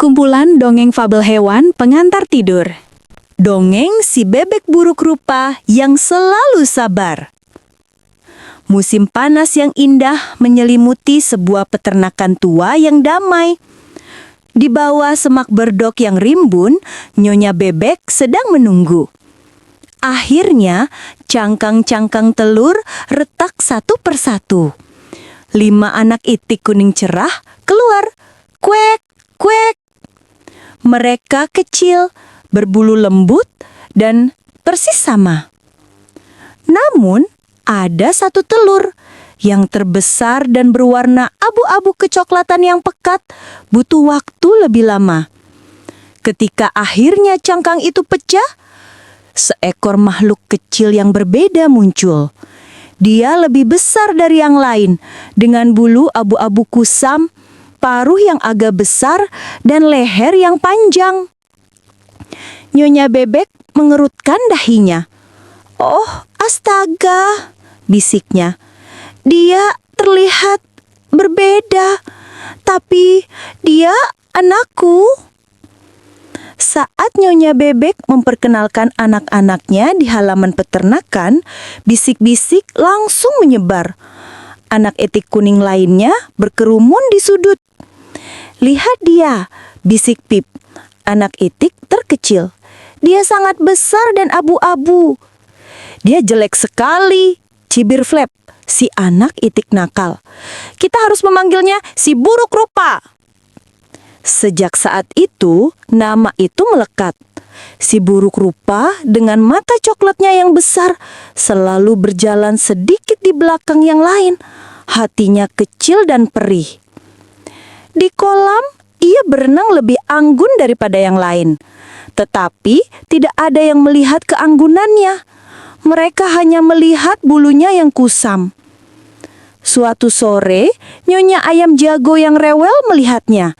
Kumpulan dongeng fabel hewan pengantar tidur. Dongeng si bebek buruk rupa yang selalu sabar. Musim panas yang indah menyelimuti sebuah peternakan tua yang damai. Di bawah semak berdok yang rimbun, Nyonya Bebek sedang menunggu. Akhirnya, cangkang-cangkang telur retak satu persatu. 5 anak itik kuning cerah keluar. Kuek, kuek. Mereka kecil, berbulu lembut, dan persis sama. Namun, ada satu telur yang terbesar dan berwarna abu-abu kecoklatan yang pekat, butuh waktu lebih lama. Ketika akhirnya cangkang itu pecah, seekor makhluk kecil yang berbeda muncul. Dia lebih besar dari yang lain, dengan bulu abu-abu kusam, paruh yang agak besar, dan leher yang panjang. Nyonya Bebek mengerutkan dahinya. "Oh, astaga," bisiknya. "Dia terlihat berbeda, tapi dia anakku." Saat Nyonya Bebek memperkenalkan anak-anaknya di halaman peternakan, bisik-bisik langsung menyebar. Anak itik kuning lainnya berkerumun di sudut. "Lihat dia," bisik Pip, anak itik terkecil. "Dia sangat besar dan abu-abu." "Dia jelek sekali," cibir Flap, si anak itik nakal. "Kita harus memanggilnya si buruk rupa." Sejak saat itu, nama itu melekat. Si buruk rupa dengan mata coklatnya yang besar selalu berjalan sedikit di belakang yang lain. Hatinya kecil dan perih. Di kolam, ia berenang lebih anggun daripada yang lain. Tetapi tidak ada yang melihat keanggunannya. Mereka hanya melihat bulunya yang kusam. Suatu sore, Nyonya Ayam Jago yang rewel melihatnya.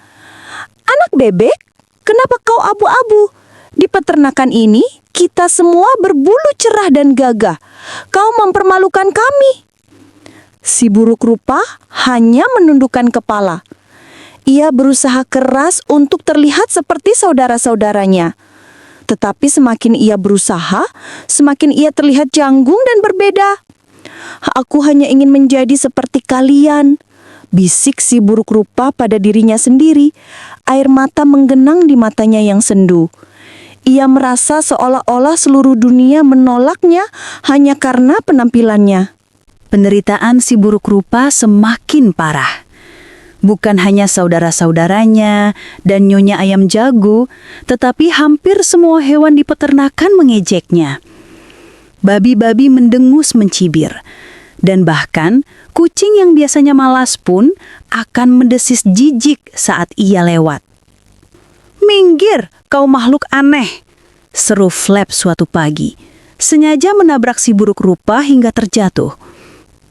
"Anak bebek, kenapa kau abu-abu? Di peternakan ini, kita semua berbulu cerah dan gagah. Kau mempermalukan kami." Si buruk rupa hanya menundukkan kepala. Ia berusaha keras untuk terlihat seperti saudara-saudaranya. Tetapi semakin ia berusaha, semakin ia terlihat canggung dan berbeda. "Aku hanya ingin menjadi seperti kalian," bisik si buruk rupa pada dirinya sendiri. Air mata menggenang di matanya yang sendu. Ia merasa seolah-olah seluruh dunia menolaknya hanya karena penampilannya. Penderitaan si buruk rupa semakin parah. Bukan hanya saudara-saudaranya dan Nyonya Ayam Jago, tetapi hampir semua hewan di peternakan mengejeknya. Babi-babi mendengus mencibir, dan bahkan kucing yang biasanya malas pun akan mendesis jijik saat ia lewat. "Minggir, kau makhluk aneh!" seru Flap suatu pagi, sengaja menabrak si buruk rupa hingga terjatuh.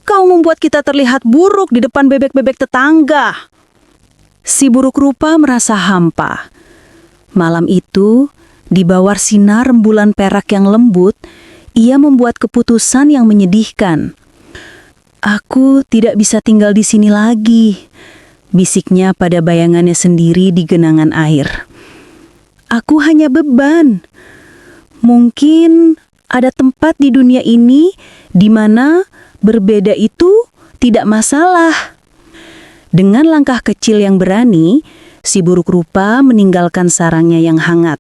"Kau membuat kita terlihat buruk di depan bebek-bebek tetangga." Si buruk rupa merasa hampa. Malam itu, di bawah sinar rembulan perak yang lembut, ia membuat keputusan yang menyedihkan. "Aku tidak bisa tinggal di sini lagi," bisiknya pada bayangannya sendiri di genangan air. "Aku hanya beban. Mungkin ada tempat di dunia ini di mana berbeda itu tidak masalah." Dengan langkah kecil yang berani, si buruk rupa meninggalkan sarangnya yang hangat.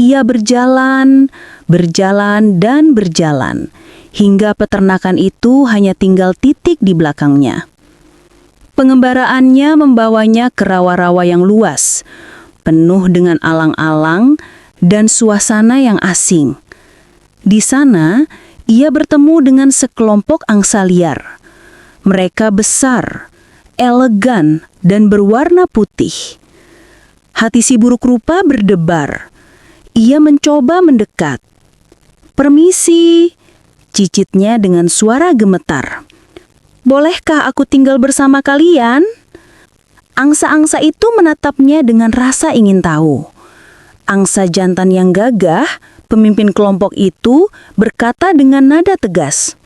Ia berjalan, dan berjalan, hingga peternakan itu hanya tinggal titik di belakangnya. Pengembaraannya membawanya ke rawa-rawa yang luas, penuh dengan alang-alang dan suasana yang asing. Di sana, ia bertemu dengan sekelompok angsa liar. Mereka besar, elegan, dan berwarna putih. Hati si buruk rupa berdebar. Ia mencoba mendekat. "Permisi," cicitnya dengan suara gemetar. "Bolehkah aku tinggal bersama kalian?" Angsa-angsa itu menatapnya dengan rasa ingin tahu. Angsa jantan yang gagah, pemimpin kelompok itu, berkata dengan nada tegas,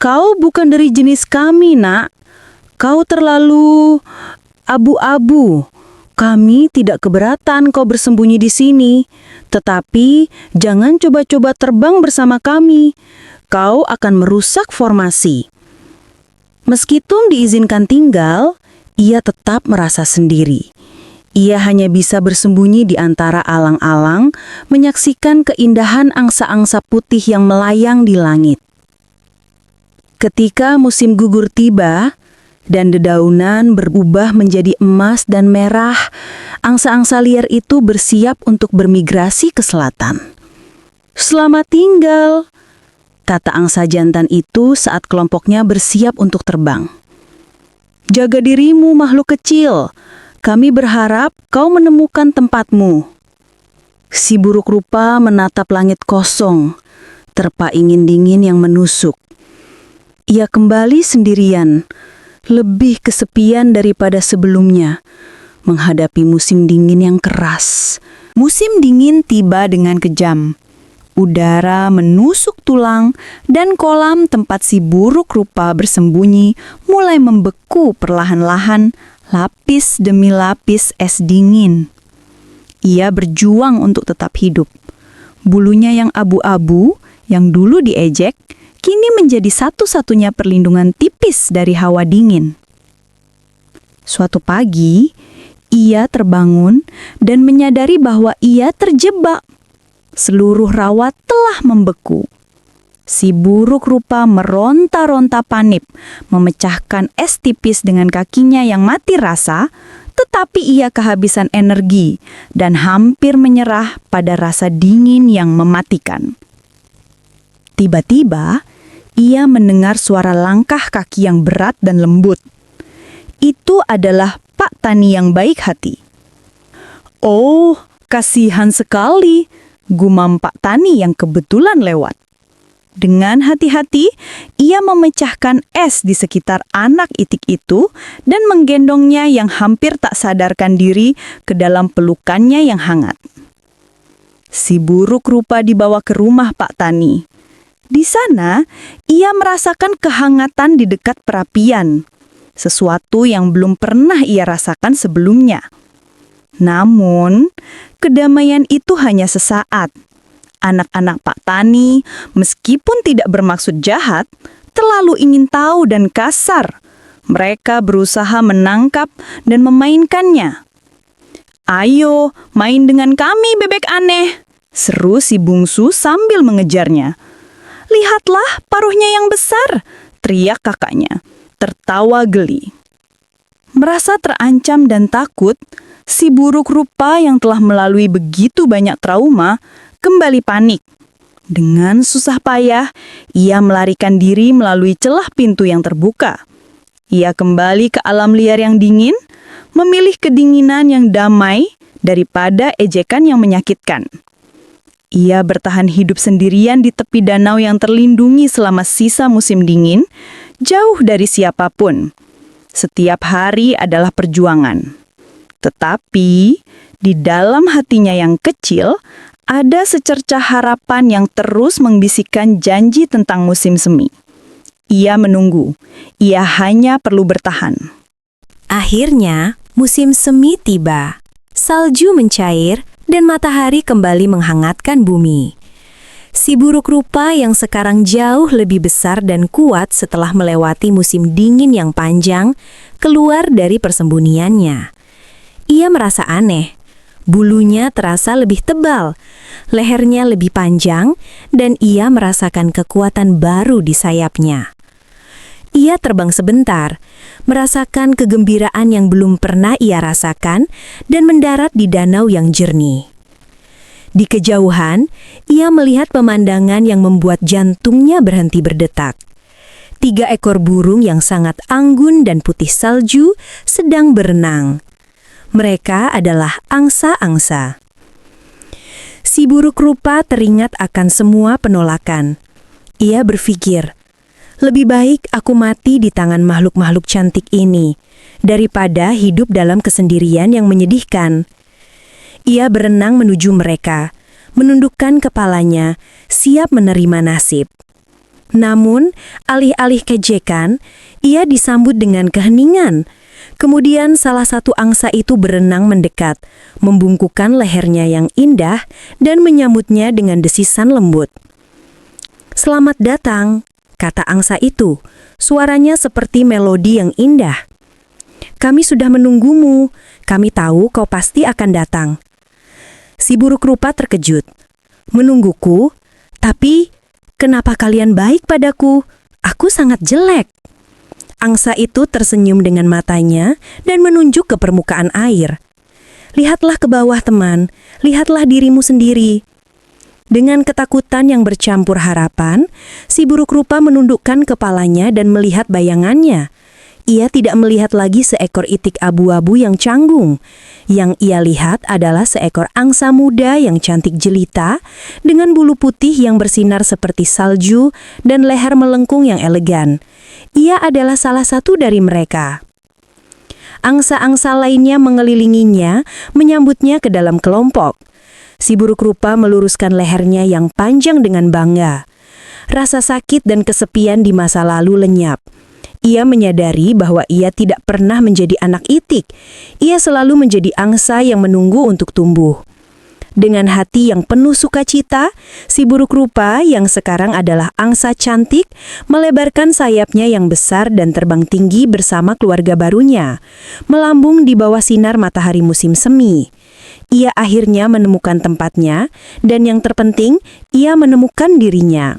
"Kau bukan dari jenis kami, Nak. Kau terlalu abu-abu. Kami tidak keberatan kau bersembunyi di sini, tetapi jangan coba-coba terbang bersama kami. Kau akan merusak formasi. Meski Tum diizinkan tinggal, ia tetap merasa sendiri. Ia hanya bisa bersembunyi di antara alang-alang, menyaksikan keindahan angsa-angsa putih yang melayang di langit. Ketika musim gugur tiba, dan dedaunan berubah menjadi emas dan merah, angsa-angsa liar itu bersiap untuk bermigrasi ke selatan. "Selamat tinggal," kata angsa jantan itu saat kelompoknya bersiap untuk terbang. "Jaga dirimu, makhluk kecil. Kami berharap kau menemukan tempatmu." Si buruk rupa menatap langit kosong, terpa ingin dingin yang menusuk. Ia kembali sendirian, lebih kesepian daripada sebelumnya, menghadapi musim dingin yang keras. Musim dingin tiba dengan kejam. Udara menusuk tulang dan kolam tempat si buruk rupa bersembunyi mulai membeku perlahan-lahan, lapis demi lapis es dingin. Ia berjuang untuk tetap hidup. Bulunya yang abu-abu, yang dulu diejek, kini menjadi satu-satunya perlindungan tipis dari hawa dingin. Suatu pagi, ia terbangun dan menyadari bahwa ia terjebak. Seluruh rawa telah membeku. Si buruk rupa meronta-ronta panik, memecahkan es tipis dengan kakinya yang mati rasa, tetapi ia kehabisan energi dan hampir menyerah pada rasa dingin yang mematikan. Tiba-tiba, ia mendengar suara langkah kaki yang berat dan lembut. Itu adalah Pak Tani yang baik hati. "Oh, kasihan sekali," gumam Pak Tani yang kebetulan lewat. Dengan hati-hati, ia memecahkan es di sekitar anak itik itu dan menggendongnya yang hampir tak sadarkan diri ke dalam pelukannya yang hangat. Si buruk rupa dibawa ke rumah Pak Tani. Di sana, ia merasakan kehangatan di dekat perapian, sesuatu yang belum pernah ia rasakan sebelumnya. Namun, kedamaian itu hanya sesaat. Anak-anak Pak Tani, meskipun tidak bermaksud jahat, terlalu ingin tahu dan kasar. Mereka berusaha menangkap dan memainkannya. "Ayo, main dengan kami, bebek aneh," seru si bungsu sambil mengejarnya. "Lihatlah paruhnya yang besar," teriak kakaknya, tertawa geli. Merasa terancam dan takut, si buruk rupa yang telah melalui begitu banyak trauma kembali panik. Dengan susah payah, ia melarikan diri melalui celah pintu yang terbuka. Ia kembali ke alam liar yang dingin, memilih kedinginan yang damai daripada ejekan yang menyakitkan. Ia bertahan hidup sendirian di tepi danau yang terlindungi selama sisa musim dingin, jauh dari siapapun. Setiap hari adalah perjuangan. Tetapi, di dalam hatinya yang kecil, ada secercah harapan yang terus membisikkan janji tentang musim semi. Ia menunggu. Ia hanya perlu bertahan. Akhirnya, musim semi tiba. Salju mencair dan matahari kembali menghangatkan bumi. Si buruk rupa yang sekarang jauh lebih besar dan kuat setelah melewati musim dingin yang panjang, keluar dari persembunyiannya. Ia merasa aneh. Bulunya terasa lebih tebal, lehernya lebih panjang, dan ia merasakan kekuatan baru di sayapnya. Ia terbang sebentar, merasakan kegembiraan yang belum pernah ia rasakan, dan mendarat di danau yang jernih. Di kejauhan, ia melihat pemandangan yang membuat jantungnya berhenti berdetak. 3 ekor burung yang sangat anggun dan putih salju sedang berenang. Mereka adalah angsa-angsa. Si buruk rupa teringat akan semua penolakan. Ia berpikir, lebih baik aku mati di tangan makhluk-makhluk cantik ini, daripada hidup dalam kesendirian yang menyedihkan. Ia berenang menuju mereka, menundukkan kepalanya, siap menerima nasib. Namun, alih-alih kejekan, ia disambut dengan keheningan, Kemudian salah satu angsa itu berenang mendekat, membungkukkan lehernya yang indah dan menyambutnya dengan desisan lembut. "Selamat datang," kata angsa itu. Suaranya seperti melodi yang indah. "Kami sudah menunggumu. Kami tahu kau pasti akan datang." Si buruk rupa terkejut. "Menungguku? Tapi kenapa kalian baik padaku? Aku sangat jelek." Angsa itu tersenyum dengan matanya dan menunjuk ke permukaan air. "Lihatlah ke bawah, teman. Lihatlah dirimu sendiri." Dengan ketakutan yang bercampur harapan, si buruk rupa menundukkan kepalanya dan melihat bayangannya. Ia tidak melihat lagi seekor itik abu-abu yang canggung. Yang ia lihat adalah seekor angsa muda yang cantik jelita, dengan bulu putih yang bersinar seperti salju dan leher melengkung yang elegan. Ia adalah salah satu dari mereka. Angsa-angsa lainnya mengelilinginya, menyambutnya ke dalam kelompok. Si buruk rupa meluruskan lehernya yang panjang dengan bangga. Rasa sakit dan kesepian di masa lalu lenyap. Ia menyadari bahwa ia tidak pernah menjadi anak itik. Ia selalu menjadi angsa yang menunggu untuk tumbuh. Dengan hati yang penuh sukacita, si buruk rupa yang sekarang adalah angsa cantik melebarkan sayapnya yang besar dan terbang tinggi bersama keluarga barunya, melambung di bawah sinar matahari musim semi. Ia akhirnya menemukan tempatnya, dan yang terpenting, ia menemukan dirinya.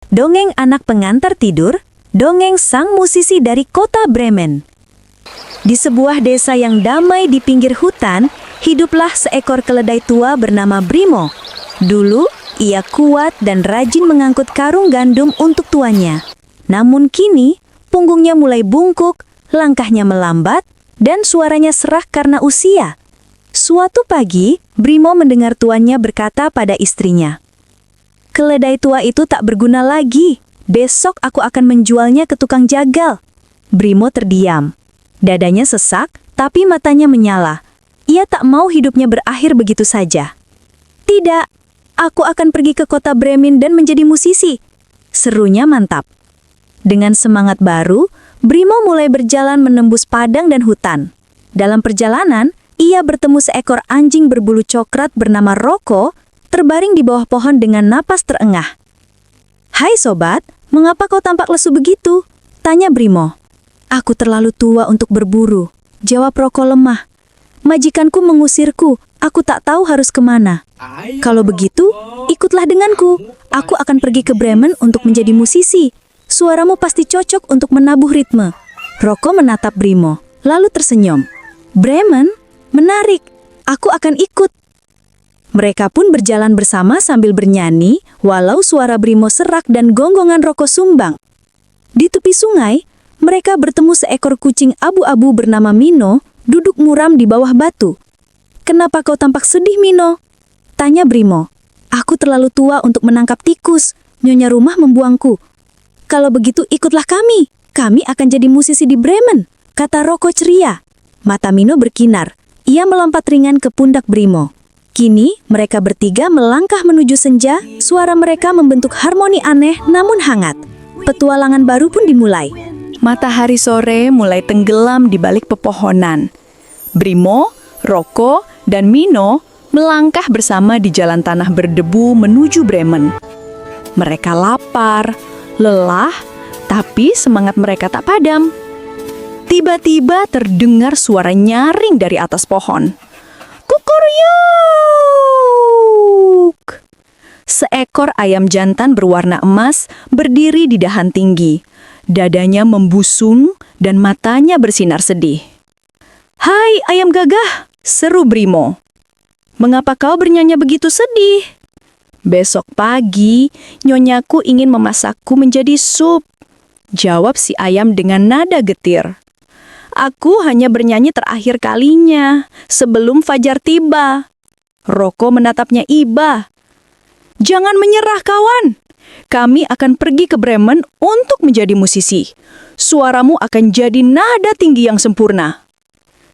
Dongeng anak pengantar tidur, dongeng sang musisi dari kota Bremen. Di sebuah desa yang damai di pinggir hutan, hiduplah seekor keledai tua bernama Brimo. Dulu, ia kuat dan rajin mengangkut karung gandum untuk tuannya. Namun kini, punggungnya mulai bungkuk, langkahnya melambat, dan suaranya serak karena usia. Suatu pagi, Brimo mendengar tuannya berkata pada istrinya, "Keledai tua itu tak berguna lagi. Besok aku akan menjualnya ke tukang jagal." Brimo terdiam. Dadanya sesak, tapi matanya menyala. Ia tak mau hidupnya berakhir begitu saja. "Tidak, aku akan pergi ke kota Bremen dan menjadi musisi," serunya mantap. Dengan semangat baru, Brimo mulai berjalan menembus padang dan hutan. Dalam perjalanan, ia bertemu seekor anjing berbulu coklat bernama Roko, terbaring di bawah pohon dengan napas terengah. "Hai sobat, mengapa kau tampak lesu begitu?" tanya Brimo. "Aku terlalu tua untuk berburu," jawab Roko lemah. "Majikanku mengusirku, aku tak tahu harus kemana." "Kalau begitu, ikutlah denganku. Aku akan pergi ke Bremen untuk menjadi musisi. Suaramu pasti cocok untuk menabuh ritme." Roko menatap Brimo, lalu tersenyum. "Bremen? Menarik. Aku akan ikut." Mereka pun berjalan bersama sambil bernyanyi, walau suara Brimo serak dan gonggongan Roko sumbang. Di tepi sungai, mereka bertemu seekor kucing abu-abu bernama Mino, duduk muram di bawah batu. "Kenapa kau tampak sedih, Mino?" tanya Brimo. "Aku terlalu tua untuk menangkap tikus. Nyonya rumah membuangku." "Kalau begitu ikutlah kami. Kami akan jadi musisi di Bremen," kata Roko ceria. Mata Mino berkinar. Ia melompat ringan ke pundak Brimo. Kini, mereka bertiga melangkah menuju senja. Suara mereka membentuk harmoni aneh namun hangat. Petualangan baru pun dimulai. Matahari sore mulai tenggelam di balik pepohonan. Brimo, Roko, dan Mino melangkah bersama di jalan tanah berdebu menuju Bremen. Mereka lapar, lelah, tapi semangat mereka tak padam. Tiba-tiba terdengar suara nyaring dari atas pohon. "Kukuryuk!" Seekor ayam jantan berwarna emas berdiri di dahan tinggi. Dadanya membusung dan matanya bersinar sedih. "Hai ayam gagah," seru Brimo. "Mengapa kau bernyanyi begitu sedih?" "Besok pagi, nyonyaku ingin memasakku menjadi sup," jawab si ayam dengan nada getir. "Aku hanya bernyanyi terakhir kalinya, sebelum fajar tiba." Roko menatapnya iba. "Jangan menyerah, kawan. Kami akan pergi ke Bremen untuk menjadi musisi. Suaramu akan jadi nada tinggi yang sempurna."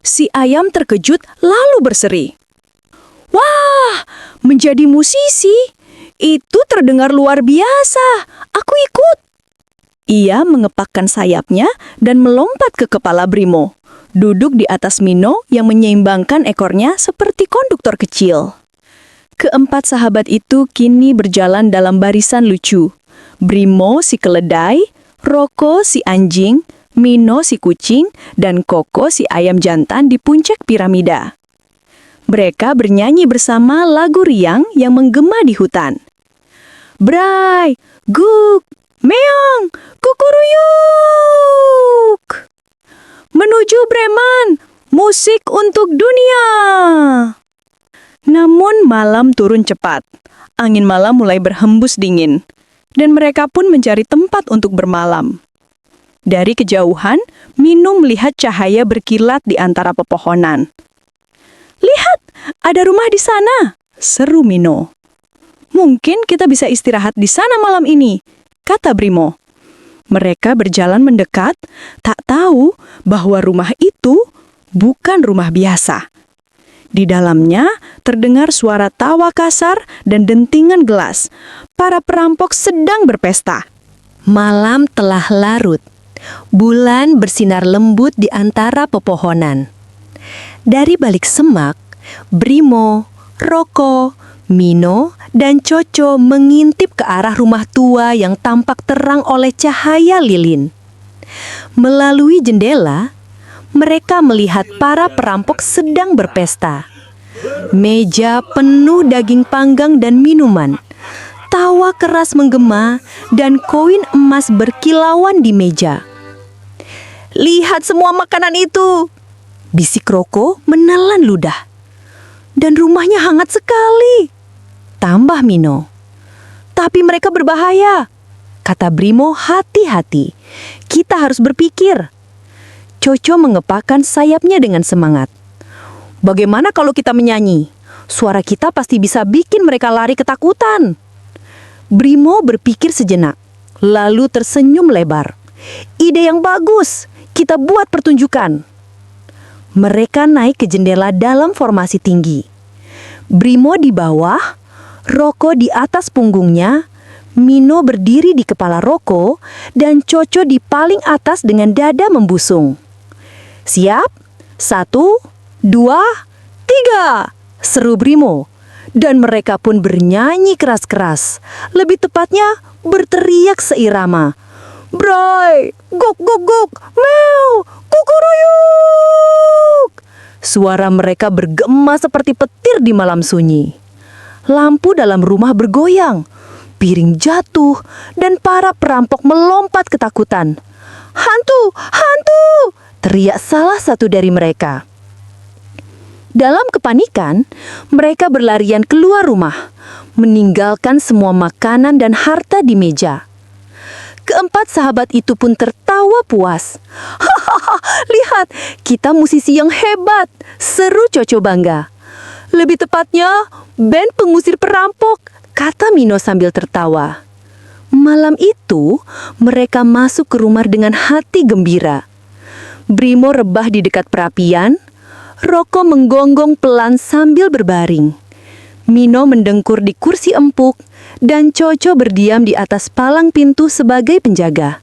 Si ayam terkejut lalu berseri. "Wah, menjadi musisi? Itu terdengar luar biasa. Aku ikut." Ia mengepakkan sayapnya dan melompat ke kepala Brimo, duduk di atas Mino yang menyeimbangkan ekornya seperti konduktor kecil. Keempat sahabat itu kini berjalan dalam barisan lucu. Brimo si keledai, Roko si anjing, Mino si kucing, dan Koko si ayam jantan di puncak piramida. Mereka bernyanyi bersama lagu riang yang menggema di hutan. Bray, guk, meong, kukuruyuk. Menuju Breman, musik untuk dunia. Namun malam turun cepat. Angin malam mulai berhembus dingin. Dan mereka pun mencari tempat untuk bermalam. Dari kejauhan, Mino melihat cahaya berkilat di antara pepohonan. "Lihat, ada rumah di sana," seru Mino. "Mungkin kita bisa istirahat di sana malam ini," kata Brimo. Mereka berjalan mendekat, tak tahu bahwa rumah itu bukan rumah biasa. Di dalamnya terdengar suara tawa kasar dan dentingan gelas. Para perampok sedang berpesta. Malam telah larut. Bulan bersinar lembut di antara pepohonan. Dari balik semak, Brimo, Roko, Mino, dan Coco mengintip ke arah rumah tua yang tampak terang oleh cahaya lilin. Melalui jendela, mereka melihat para perampok sedang berpesta. Meja penuh daging panggang dan minuman. Tawa keras menggema dan koin emas berkilauan di meja. "Lihat semua makanan itu," bisik Roko menelan ludah. "Dan rumahnya hangat sekali," tambah Mino. "Tapi mereka berbahaya," kata Brimo hati-hati. "Kita harus berpikir." Coco mengepakkan sayapnya dengan semangat. "Bagaimana kalau kita menyanyi? Suara kita pasti bisa bikin mereka lari ketakutan." Brimo berpikir sejenak, lalu tersenyum lebar. "Ide yang bagus, kita buat pertunjukan." Mereka naik ke jendela dalam formasi tinggi. Brimo di bawah, Roko di atas punggungnya, Mino berdiri di kepala Roko, dan Coco di paling atas dengan dada membusung. "Siap? 1, 2, 3, seru Brimo. Dan mereka pun bernyanyi keras-keras. Lebih tepatnya, berteriak seirama. "Bray, guk guk guk, meow, kukuruyuk." Suara mereka bergema seperti petir di malam sunyi. Lampu dalam rumah bergoyang, piring jatuh, dan para perampok melompat ketakutan. "Hantu! Hantu!" teriak salah satu dari mereka. Dalam kepanikan, mereka berlarian keluar rumah, meninggalkan semua makanan dan harta di meja. Keempat sahabat itu pun tertawa puas. "Hahaha, lihat, kita musisi yang hebat," seru Coco bangga. "Lebih tepatnya, band pengusir perampok," kata Mino sambil tertawa. Malam itu, mereka masuk ke rumah dengan hati gembira. Brimo rebah di dekat perapian, Roko menggonggong pelan sambil berbaring. Mino mendengkur di kursi empuk, dan Coco berdiam di atas palang pintu sebagai penjaga.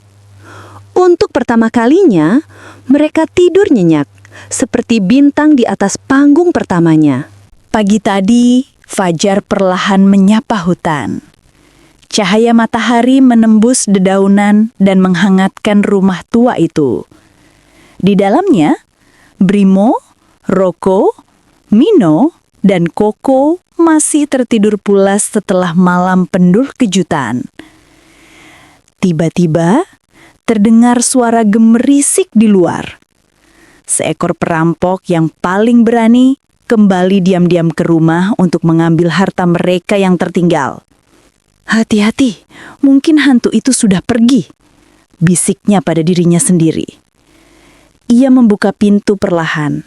Untuk pertama kalinya, mereka tidur nyenyak, seperti bintang di atas panggung pertamanya. Pagi tadi, fajar perlahan menyapa hutan. Cahaya matahari menembus dedaunan dan menghangatkan rumah tua itu. Di dalamnya, Brimo, Roko, Mino, dan Koko masih tertidur pulas setelah malam penuh kejutan. Tiba-tiba, terdengar suara gemerisik di luar. Seekor perampok yang paling berani kembali diam-diam ke rumah untuk mengambil harta mereka yang tertinggal. "Hati-hati, mungkin hantu itu sudah pergi," bisiknya pada dirinya sendiri. Ia membuka pintu perlahan.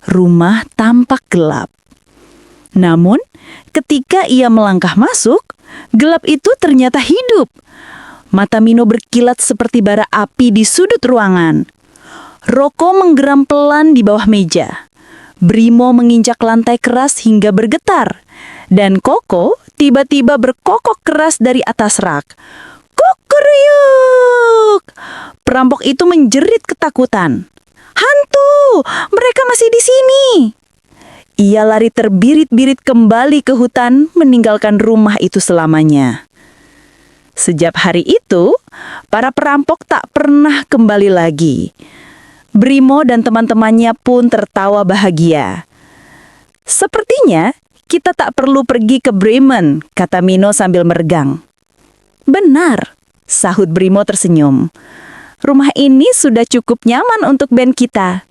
Rumah tampak gelap. Namun, ketika ia melangkah masuk, gelap itu ternyata hidup. Mata Mino berkilat seperti bara api di sudut ruangan. Roko menggeram pelan di bawah meja. Brimo menginjak lantai keras hingga bergetar. Dan Koko tiba-tiba berkokok keras dari atas rak. "Koko!" Kukuruyuk! Perampok itu menjerit ketakutan. Hantu! Mereka masih di sini! Ia lari terbirit-birit kembali ke hutan, meninggalkan rumah itu selamanya. Sejak hari itu, para perampok tak pernah kembali lagi. Brimo dan teman-temannya pun tertawa bahagia. Sepertinya kita tak perlu pergi ke Bremen, kata Mino sambil meregang. Benar, sahut Brimo tersenyum. Rumah ini sudah cukup nyaman untuk band kita.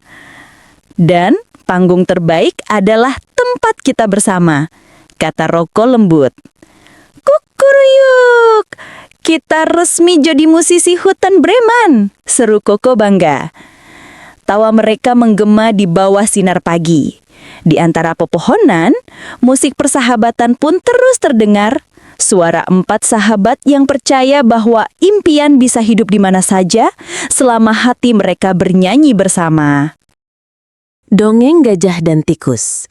Dan panggung terbaik adalah tempat kita bersama, kata Roko lembut. Kukuruyuk! Kita resmi jadi musisi hutan Bremen, seru Koko bangga. Tawa mereka menggema di bawah sinar pagi. Di antara pepohonan, musik persahabatan pun terus terdengar. Suara 4 sahabat yang percaya bahwa impian bisa hidup di mana saja selama hati mereka bernyanyi bersama. Dongeng Gajah dan Tikus.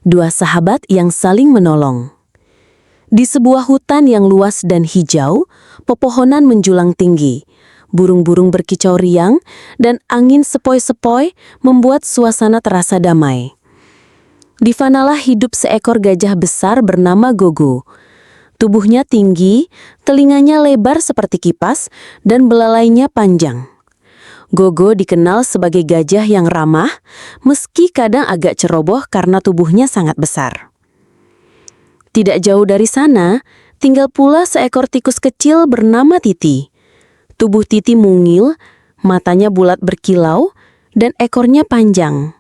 2 sahabat yang saling menolong. Di sebuah hutan yang luas dan hijau, pepohonan menjulang tinggi. Burung-burung berkicau riang dan angin sepoi-sepoi membuat suasana terasa damai. Di sanalah hidup seekor gajah besar bernama Gogo. Tubuhnya tinggi, telinganya lebar seperti kipas, dan belalainya panjang. Gogo dikenal sebagai gajah yang ramah, meski kadang agak ceroboh karena tubuhnya sangat besar. Tidak jauh dari sana, tinggal pula seekor tikus kecil bernama Titi. Tubuh Titi mungil, matanya bulat berkilau, dan ekornya panjang.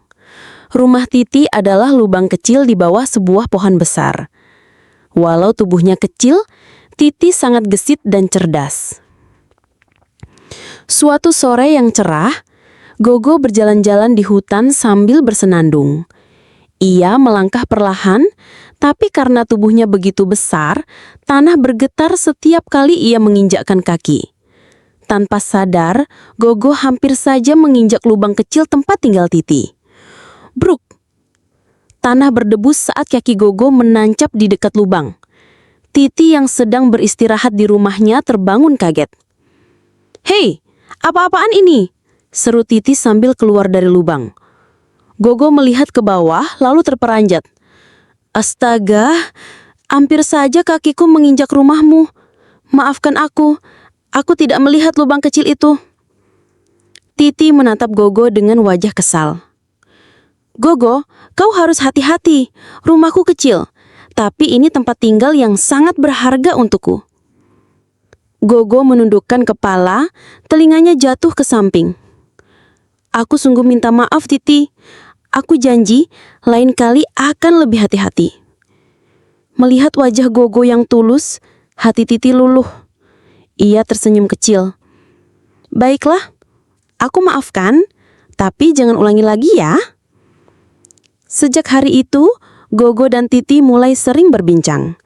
Rumah Titi adalah lubang kecil di bawah sebuah pohon besar. Walau tubuhnya kecil, Titi sangat gesit dan cerdas. Suatu sore yang cerah, Gogo berjalan-jalan di hutan sambil bersenandung. Ia melangkah perlahan, tapi karena tubuhnya begitu besar, tanah bergetar setiap kali ia menginjakkan kaki. Tanpa sadar, Gogo hampir saja menginjak lubang kecil tempat tinggal Titi. Bruk! Tanah berdebus saat kaki Gogo menancap di dekat lubang. Titi yang sedang beristirahat di rumahnya terbangun kaget. "Hei, apa-apaan ini?" seru Titi sambil keluar dari lubang. Gogo melihat ke bawah lalu terperanjat. "Astaga, hampir saja kakiku menginjak rumahmu. Maafkan aku tidak melihat lubang kecil itu." Titi menatap Gogo dengan wajah kesal. "Gogo, kau harus hati-hati. Rumahku kecil, tapi ini tempat tinggal yang sangat berharga untukku." Gogo menundukkan kepala, telinganya jatuh ke samping. "Aku sungguh minta maaf, Titi. Aku janji, lain kali akan lebih hati-hati." Melihat wajah Gogo yang tulus, hati Titi luluh. Ia tersenyum kecil. "Baiklah, aku maafkan, tapi jangan ulangi lagi ya." Sejak hari itu, Gogo dan Titi mulai sering berbincang.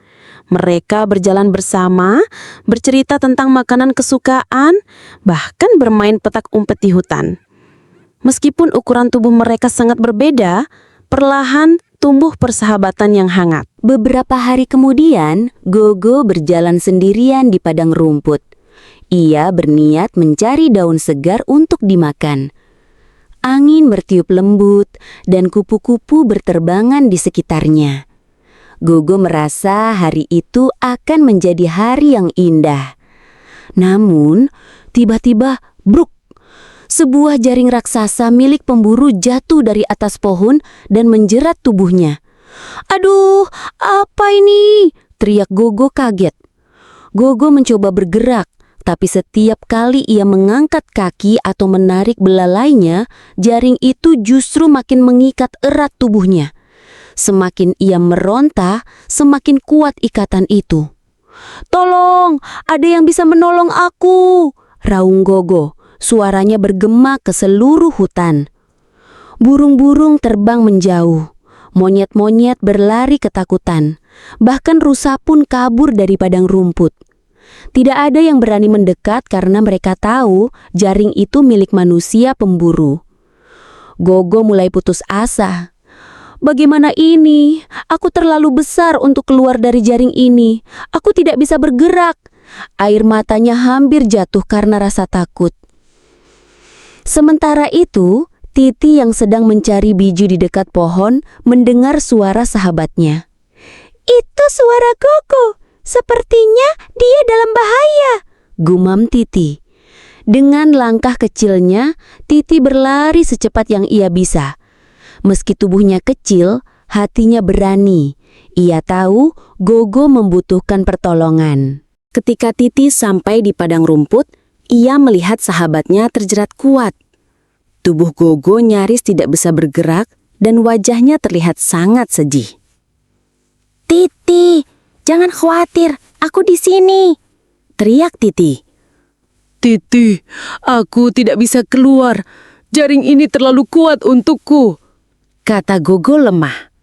Mereka berjalan bersama, bercerita tentang makanan kesukaan, bahkan bermain petak umpet di hutan. Meskipun ukuran tubuh mereka sangat berbeda, perlahan tumbuh persahabatan yang hangat. Beberapa hari kemudian, Gogo berjalan sendirian di padang rumput. Ia berniat mencari daun segar untuk dimakan. Angin bertiup lembut dan kupu-kupu berterbangan di sekitarnya. Gogo merasa hari itu akan menjadi hari yang indah. Namun, tiba-tiba bruk! Sebuah jaring raksasa milik pemburu jatuh dari atas pohon dan menjerat tubuhnya. "Aduh, apa ini?" teriak Gogo kaget. Gogo mencoba bergerak, tapi setiap kali ia mengangkat kaki atau menarik belalainya, jaring itu justru makin mengikat erat tubuhnya. Semakin ia meronta, semakin kuat ikatan itu. "Tolong, ada yang bisa menolong aku!" raung Gogo. Suaranya bergema ke seluruh hutan. Burung-burung terbang menjauh. Monyet-monyet berlari ketakutan. Bahkan rusa pun kabur dari padang rumput. Tidak ada yang berani mendekat karena mereka tahu jaring itu milik manusia pemburu. Gogo mulai putus asa. "Bagaimana ini? Aku terlalu besar untuk keluar dari jaring ini. Aku tidak bisa bergerak. Air matanya hampir jatuh karena rasa takut. Sementara itu, Titi yang sedang mencari biju di dekat pohon mendengar suara sahabatnya. "Itu suara Gogo. Sepertinya dia dalam bahaya," gumam Titi. Dengan langkah kecilnya, Titi berlari secepat yang ia bisa. Meski tubuhnya kecil, hatinya berani. Ia tahu Gogo membutuhkan pertolongan. Ketika Titi sampai di padang rumput, ia melihat sahabatnya terjerat kuat. Tubuh Gogo nyaris tidak bisa bergerak dan wajahnya terlihat sangat sedih. "Titi, jangan khawatir, aku di sini," teriak Titi. Titi, aku tidak bisa keluar. Jaring ini terlalu kuat untukku, kata Gogo lemah.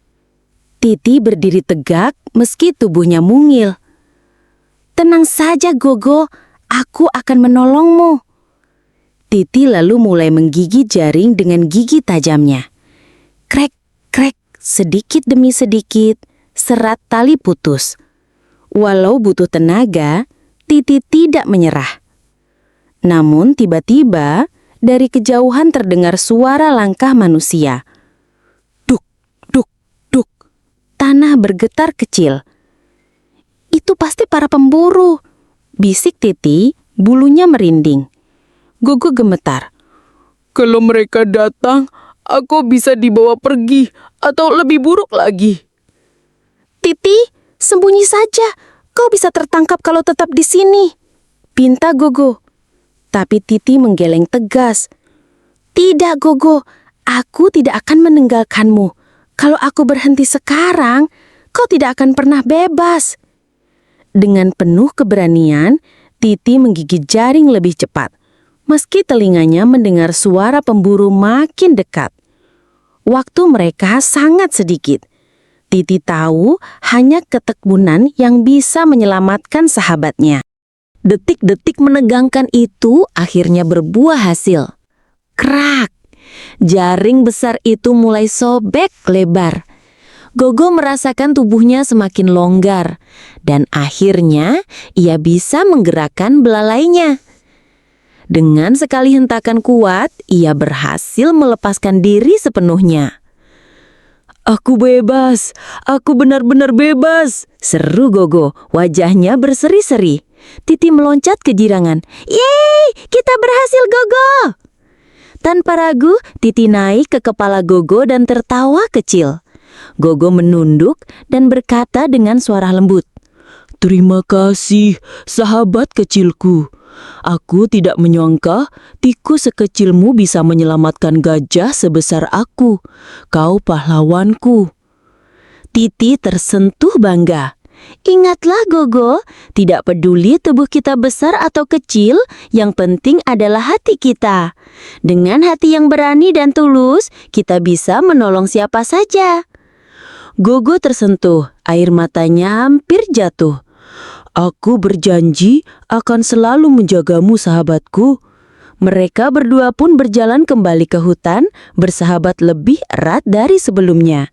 Titi berdiri tegak meski tubuhnya mungil. "Tenang saja Gogo, aku akan menolongmu." Titi lalu mulai menggigit jaring dengan gigi tajamnya. Krek, krek, sedikit demi sedikit, serat tali putus. Walau butuh tenaga, Titi tidak menyerah. Namun tiba-tiba, dari kejauhan terdengar suara langkah manusia. Duk, duk, duk. Tanah bergetar kecil. "Itu pasti para pemburu," bisik Titi, bulunya merinding. Gogo gemetar. "Kalau mereka datang, aku bisa dibawa pergi atau lebih buruk lagi." "Titi, sembunyi saja. Kau bisa tertangkap kalau tetap di sini," pinta Gogo. Tapi Titi menggeleng tegas. "Tidak Gogo, aku tidak akan meninggalkanmu. Kalau aku berhenti sekarang, kau tidak akan pernah bebas." Dengan penuh keberanian, Titi menggigit jaring lebih cepat. Meski telinganya mendengar suara pemburu makin dekat. Waktu mereka sangat sedikit. Titi tahu hanya ketekmunan yang bisa menyelamatkan sahabatnya. Detik-detik menegangkan itu akhirnya berbuah hasil. Krak! Jaring besar itu mulai sobek lebar. Gogo merasakan tubuhnya semakin longgar. Dan akhirnya ia bisa menggerakkan belalainya. Dengan sekali hentakan kuat, ia berhasil melepaskan diri sepenuhnya. "Aku bebas, aku benar-benar bebas," seru Gogo, wajahnya berseri-seri. Titi meloncat ke jirangan. "Yeay, kita berhasil Gogo!" Tanpa ragu, Titi naik ke kepala Gogo dan tertawa kecil. Gogo menunduk dan berkata dengan suara lembut, "Terima kasih, sahabat kecilku. Aku tidak menyangka tikus sekecilmu bisa menyelamatkan gajah sebesar aku. Kau pahlawanku." Titi tersentuh bangga. Ingatlah Gogo, tidak peduli tubuh kita besar atau kecil, yang penting adalah hati kita. Dengan hati yang berani dan tulus, kita bisa menolong siapa saja. Gogo tersentuh, air matanya hampir jatuh. "Aku berjanji akan selalu menjagamu sahabatku." Mereka berdua pun berjalan kembali ke hutan, bersahabat lebih erat dari sebelumnya.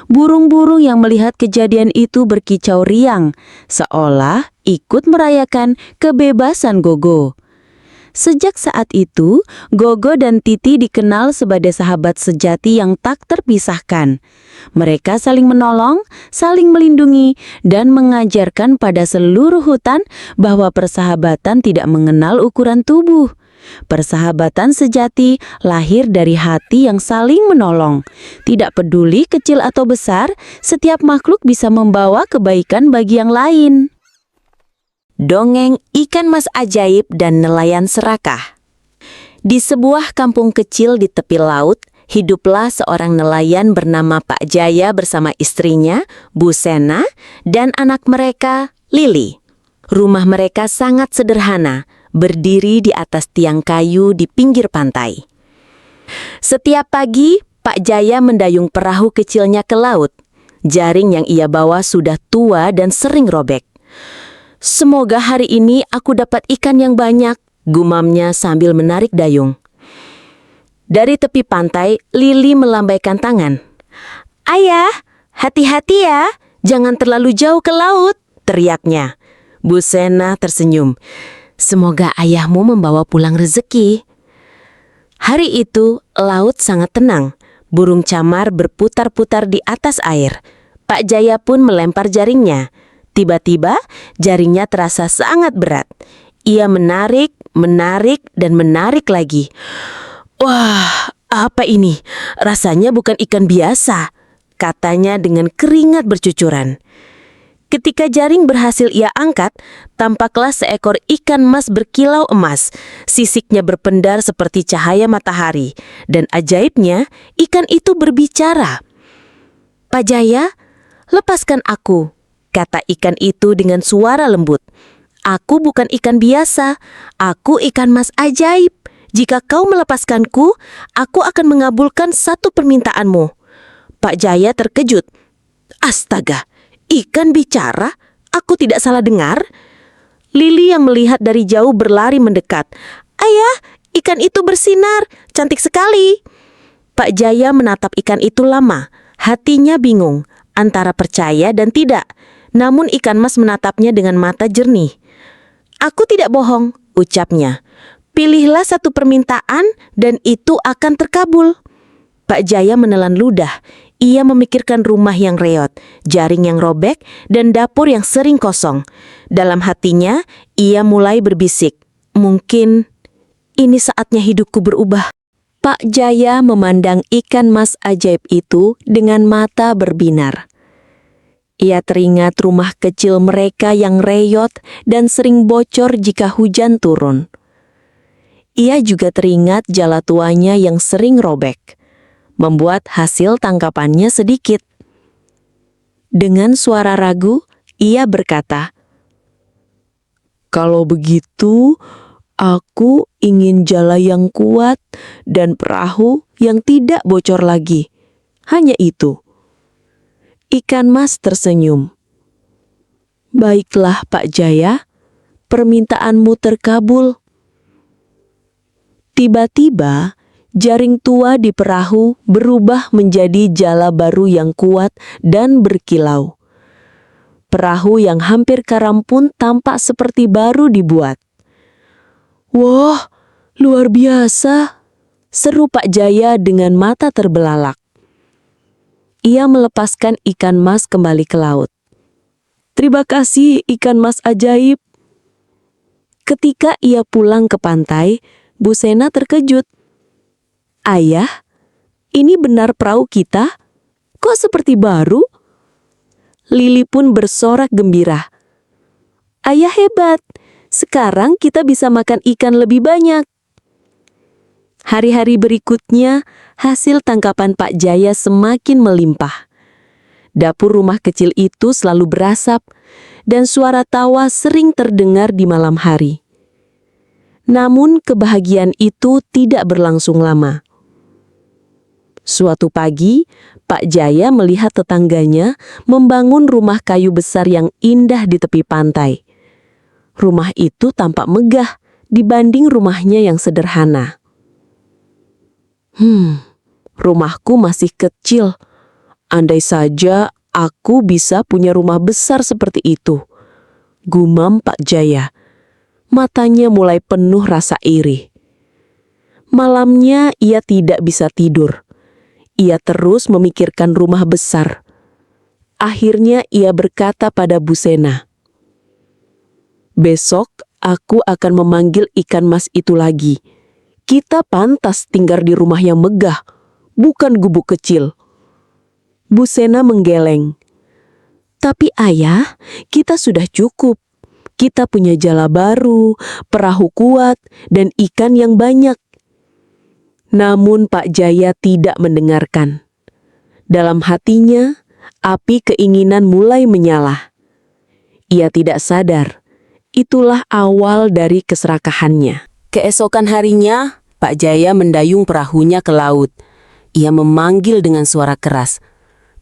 Burung-burung yang melihat kejadian itu berkicau riang, seolah ikut merayakan kebebasan Gogo. Sejak saat itu, Gogo dan Titi dikenal sebagai sahabat sejati yang tak terpisahkan. Mereka saling menolong, saling melindungi, dan mengajarkan pada seluruh hutan bahwa persahabatan tidak mengenal ukuran tubuh. Persahabatan sejati lahir dari hati yang saling menolong. Tidak peduli kecil atau besar, setiap makhluk bisa membawa kebaikan bagi yang lain. Dongeng Ikan Mas Ajaib dan Nelayan Serakah. Di sebuah kampung kecil di tepi laut, hiduplah seorang nelayan bernama Pak Jaya bersama istrinya, Bu Sena, dan anak mereka, Lili. Rumah mereka sangat sederhana, berdiri di atas tiang kayu di pinggir pantai. Setiap pagi, Pak Jaya mendayung perahu kecilnya ke laut. Jaring yang ia bawa sudah tua dan sering robek. "Semoga hari ini aku dapat ikan yang banyak," gumamnya sambil menarik dayung. Dari tepi pantai, Lili melambaikan tangan. "Ayah, hati-hati ya, jangan terlalu jauh ke laut," teriaknya. Bu Sena tersenyum. Semoga ayahmu membawa pulang rezeki. Hari itu, laut sangat tenang. Burung camar berputar-putar di atas air. Pak Jaya pun melempar jaringnya. Tiba-tiba, jaringnya terasa sangat berat. Ia menarik, dan menarik lagi. Wah, apa ini? Rasanya bukan ikan biasa, katanya dengan keringat bercucuran. Ketika jaring berhasil ia angkat, tampaklah seekor ikan mas berkilau emas. Sisiknya berpendar seperti cahaya matahari. Dan ajaibnya, ikan itu berbicara. "Pak Jaya, lepaskan aku," kata ikan itu dengan suara lembut. "Aku bukan ikan biasa, aku ikan mas ajaib. Jika kau melepaskanku, aku akan mengabulkan satu permintaanmu." Pak Jaya terkejut. Astaga, ikan bicara? Aku tidak salah dengar? Lili yang melihat dari jauh berlari mendekat. "Ayah, ikan itu bersinar, cantik sekali." Pak Jaya menatap ikan itu lama. Hatinya bingung, antara percaya dan tidak. Namun ikan mas menatapnya dengan mata jernih. "Aku tidak bohong," ucapnya. "Pilihlah satu permintaan dan itu akan terkabul." Pak Jaya menelan ludah. Ia memikirkan rumah yang reot, jaring yang robek, dan dapur yang sering kosong. Dalam hatinya, ia mulai berbisik, "Mungkin ini saatnya hidupku berubah." Pak Jaya memandang ikan mas ajaib itu dengan mata berbinar. Ia teringat rumah kecil mereka yang reyot dan sering bocor jika hujan turun. Ia juga teringat jala tuanya yang sering robek, membuat hasil tangkapannya sedikit. Dengan suara ragu, ia berkata, "Kalau begitu, aku ingin jala yang kuat dan perahu yang tidak bocor lagi. Hanya itu." Ikan mas tersenyum. "Baiklah Pak Jaya, permintaanmu terkabul." Tiba-tiba, jaring tua di perahu berubah menjadi jala baru yang kuat dan berkilau. Perahu yang hampir karam pun tampak seperti baru dibuat. "Wah, luar biasa!" seru Pak Jaya dengan mata terbelalak. Ia melepaskan ikan mas kembali ke laut. "Terima kasih ikan mas ajaib." Ketika ia pulang ke pantai, Bu Sena terkejut. "Ayah, ini benar perahu kita? Kok seperti baru?" Lili pun bersorak gembira. "Ayah hebat, sekarang kita bisa makan ikan lebih banyak." Hari-hari berikutnya, hasil tangkapan Pak Jaya semakin melimpah. Dapur rumah kecil itu selalu berasap, dan suara tawa sering terdengar di malam hari. Namun kebahagiaan itu tidak berlangsung lama. Suatu pagi, Pak Jaya melihat tetangganya membangun rumah kayu besar yang indah di tepi pantai. Rumah itu tampak megah dibanding rumahnya yang sederhana. Rumahku masih kecil. Andai saja aku bisa punya rumah besar seperti itu," gumam Pak Jaya. Matanya mulai penuh rasa iri. Malamnya ia tidak bisa tidur. Ia terus memikirkan rumah besar. Akhirnya ia berkata pada Bu Sena, "Besok aku akan memanggil ikan mas itu lagi. Kita pantas tinggal di rumah yang megah, bukan gubuk kecil." Bu Sena menggeleng. "Tapi ayah, kita sudah cukup. Kita punya jala baru, perahu kuat, dan ikan yang banyak." Namun Pak Jaya tidak mendengarkan. Dalam hatinya, api keinginan mulai menyala. Ia tidak sadar, itulah awal dari keserakahannya. Keesokan harinya, Pak Jaya mendayung perahunya ke laut. Ia memanggil dengan suara keras,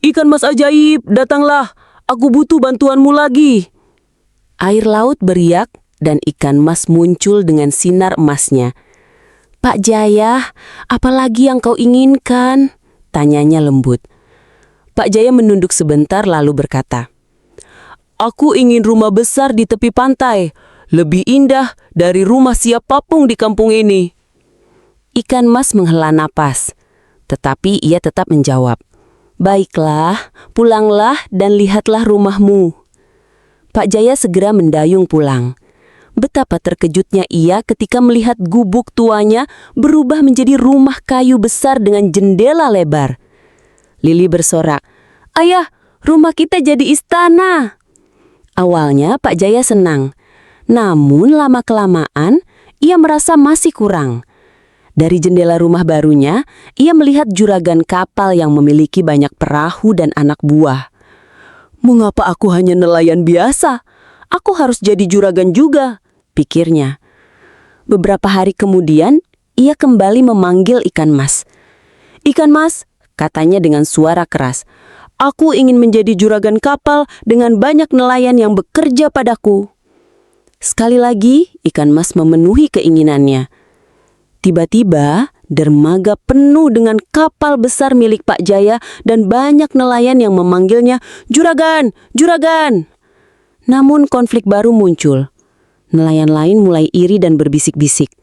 "Ikan mas ajaib, datanglah, aku butuh bantuanmu lagi." Air laut beriak dan ikan mas muncul dengan sinar emasnya. "Pak Jaya, apalagi yang kau inginkan?" tanyanya lembut. Pak Jaya menunduk sebentar lalu berkata, Aku ingin rumah besar di tepi pantai, lebih indah dari rumah siapapun di kampung ini. Ikan mas menghela napas, tetapi ia tetap menjawab, "Baiklah, pulanglah dan lihatlah rumahmu." Pak Jaya segera mendayung pulang. Betapa terkejutnya ia ketika melihat gubuk tuanya berubah menjadi rumah kayu besar dengan jendela lebar. Lili bersorak, "Ayah, rumah kita jadi istana." Awalnya Pak Jaya senang, namun lama-kelamaan ia merasa masih kurang. Dari jendela rumah barunya, ia melihat juragan kapal yang memiliki banyak perahu dan anak buah. "Mengapa aku hanya nelayan biasa? Aku harus jadi juragan juga," pikirnya. Beberapa hari kemudian, ia kembali memanggil ikan mas. "Ikan mas," katanya dengan suara keras, "aku ingin menjadi juragan kapal dengan banyak nelayan yang bekerja padaku." Sekali lagi, ikan mas memenuhi keinginannya. Tiba-tiba, dermaga penuh dengan kapal besar milik Pak Jaya dan banyak nelayan yang memanggilnya, "Juragan, juragan!" Namun konflik baru muncul. Nelayan lain mulai iri dan berbisik-bisik.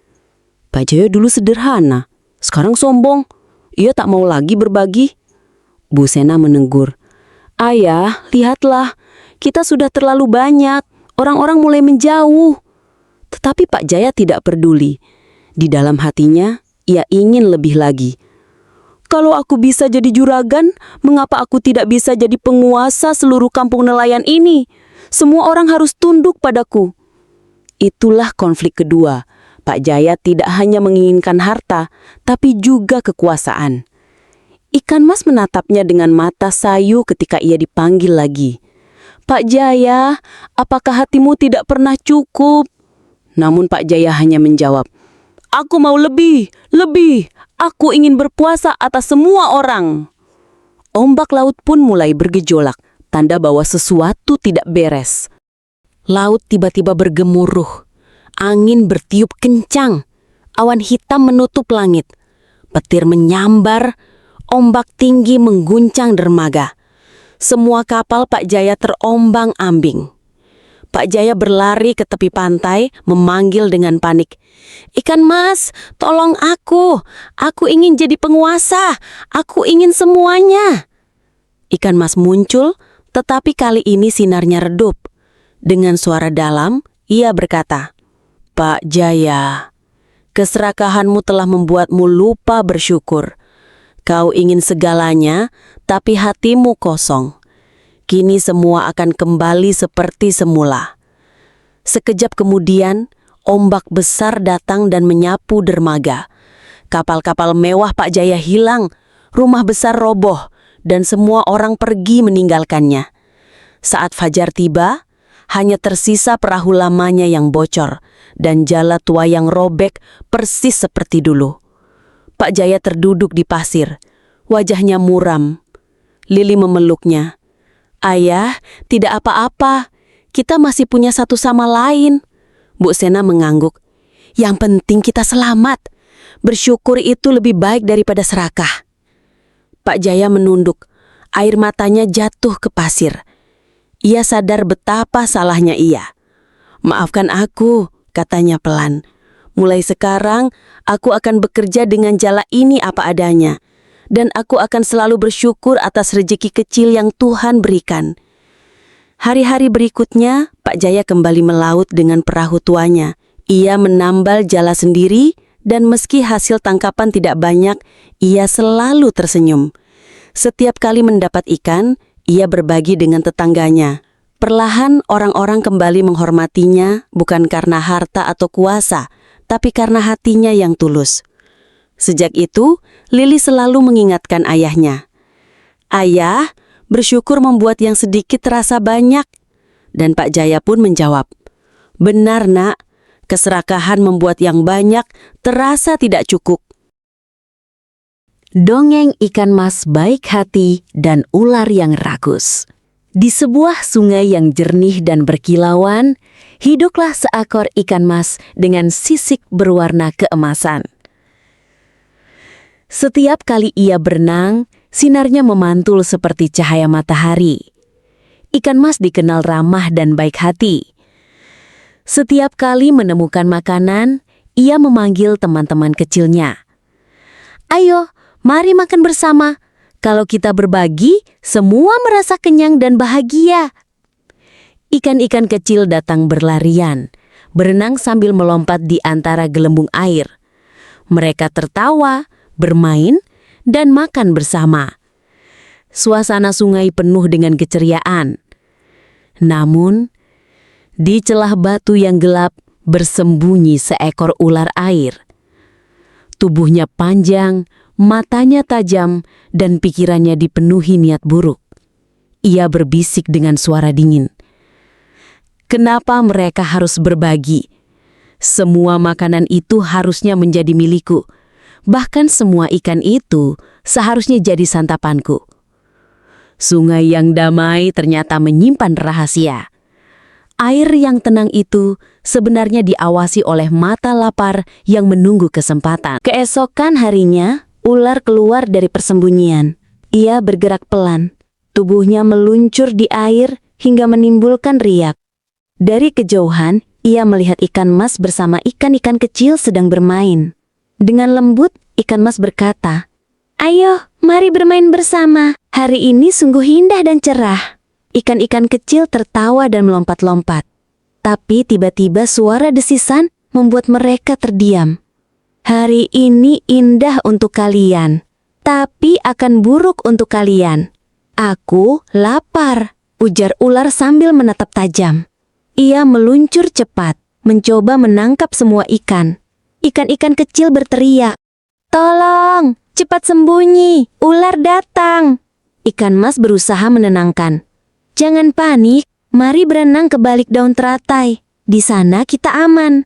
Pak Jaya dulu sederhana, sekarang sombong. Ia tak mau lagi berbagi. Bu Sena menegur, "Ayah, lihatlah, kita sudah terlalu banyak. Orang-orang mulai menjauh." Tetapi Pak Jaya tidak peduli. Di dalam hatinya, ia ingin lebih lagi. "Kalau aku bisa jadi juragan, mengapa aku tidak bisa jadi penguasa seluruh kampung nelayan ini? Semua orang harus tunduk padaku." Itulah konflik kedua. Pak Jaya tidak hanya menginginkan harta, tapi juga kekuasaan. Ikan mas menatapnya dengan mata sayu ketika ia dipanggil lagi. "Pak Jaya, apakah hatimu tidak pernah cukup?" Namun Pak Jaya hanya menjawab, "Aku mau lebih, lebih. Aku ingin berpuasa atas semua orang." Ombak laut pun mulai bergejolak, tanda bahwa sesuatu tidak beres. Laut tiba-tiba bergemuruh. Angin bertiup kencang. Awan hitam menutup langit. Petir menyambar. Ombak tinggi mengguncang dermaga. Semua kapal Pak Jaya terombang-ambing. Pak Jaya berlari ke tepi pantai, memanggil dengan panik, "Ikan mas, tolong aku. Aku ingin jadi penguasa. Aku ingin semuanya." Ikan mas muncul, tetapi kali ini sinarnya redup. Dengan suara dalam, ia berkata, "Pak Jaya, keserakahanmu telah membuatmu lupa bersyukur. Kau ingin segalanya, tapi hatimu kosong. Kini semua akan kembali seperti semula." Sekejap kemudian, ombak besar datang dan menyapu dermaga. Kapal-kapal mewah Pak Jaya hilang, rumah besar roboh, dan semua orang pergi meninggalkannya. Saat fajar tiba, hanya tersisa perahu lamanya yang bocor, dan jala tua yang robek persis seperti dulu. Pak Jaya terduduk di pasir, wajahnya muram. Lili memeluknya. "Ayah, tidak apa-apa. Kita masih punya satu sama lain." Bu Sena mengangguk. "Yang penting kita selamat. Bersyukur itu lebih baik daripada serakah." Pak Jaya menunduk. Air matanya jatuh ke pasir. Ia sadar betapa salahnya ia. "Maafkan aku," katanya pelan. "Mulai sekarang, aku akan bekerja dengan jala ini apa adanya. Dan aku akan selalu bersyukur atas rezeki kecil yang Tuhan berikan." Hari-hari berikutnya, Pak Jaya kembali melaut dengan perahu tuanya. Ia menambal jala sendiri, dan meski hasil tangkapan tidak banyak, ia selalu tersenyum. Setiap kali mendapat ikan, ia berbagi dengan tetangganya. Perlahan orang-orang kembali menghormatinya, bukan karena harta atau kuasa, tapi karena hatinya yang tulus. Sejak itu, Lili selalu mengingatkan ayahnya. "Ayah, bersyukur membuat yang sedikit terasa banyak." Dan Pak Jaya pun menjawab, "Benar nak, keserakahan membuat yang banyak terasa tidak cukup." Dongeng ikan mas baik hati dan ular yang rakus. Di sebuah sungai yang jernih dan berkilauan, hiduplah seekor ikan mas dengan sisik berwarna keemasan. Setiap kali ia berenang, sinarnya memantul seperti cahaya matahari. Ikan mas dikenal ramah dan baik hati. Setiap kali menemukan makanan, ia memanggil teman-teman kecilnya. "Ayo, mari makan bersama. Kalau kita berbagi, semua merasa kenyang dan bahagia." Ikan-ikan kecil datang berlarian, berenang sambil melompat di antara gelembung air. Mereka tertawa, bermain, dan makan bersama. Suasana sungai penuh dengan keceriaan. Namun, di celah batu yang gelap bersembunyi seekor ular air. Tubuhnya panjang, matanya tajam, dan pikirannya dipenuhi niat buruk. Ia berbisik dengan suara dingin. "Kenapa mereka harus berbagi? Semua makanan itu harusnya menjadi milikku. Bahkan semua ikan itu seharusnya jadi santapanku." Sungai yang damai ternyata menyimpan rahasia. Air yang tenang itu sebenarnya diawasi oleh mata lapar yang menunggu kesempatan. Keesokan harinya, ular keluar dari persembunyian. Ia bergerak pelan. Tubuhnya meluncur di air hingga menimbulkan riak. Dari kejauhan, ia melihat ikan mas bersama ikan-ikan kecil sedang bermain. Dengan lembut, ikan mas berkata, "Ayo, mari bermain bersama. Hari ini sungguh indah dan cerah." Ikan-ikan kecil tertawa dan melompat-lompat. Tapi tiba-tiba suara desisan membuat mereka terdiam. "Hari ini indah untuk kalian, tapi akan buruk untuk kalian. Aku lapar," ujar ular sambil menatap tajam. Ia meluncur cepat, mencoba menangkap semua ikan. Ikan-ikan kecil berteriak, "Tolong, cepat sembunyi, ular datang." Ikan mas berusaha menenangkan. "Jangan panik, mari berenang ke balik daun teratai. Di sana kita aman."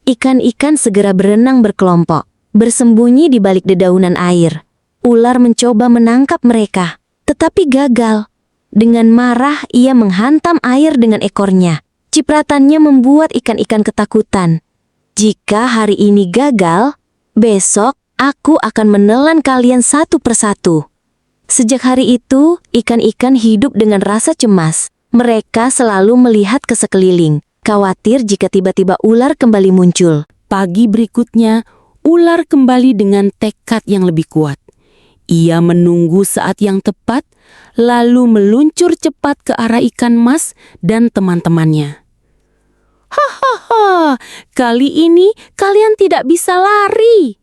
Ikan-ikan segera berenang berkelompok, bersembunyi di balik dedaunan air. Ular mencoba menangkap mereka, tetapi gagal. Dengan marah, ia menghantam air dengan ekornya. Cipratannya membuat ikan-ikan ketakutan. "Jika hari ini gagal, besok aku akan menelan kalian satu persatu." Sejak hari itu, ikan-ikan hidup dengan rasa cemas. Mereka selalu melihat ke sekeliling, khawatir jika tiba-tiba ular kembali muncul. Pagi berikutnya, ular kembali dengan tekad yang lebih kuat. Ia menunggu saat yang tepat, lalu meluncur cepat ke arah ikan mas dan teman-temannya. "Hahaha, kali ini kalian tidak bisa lari."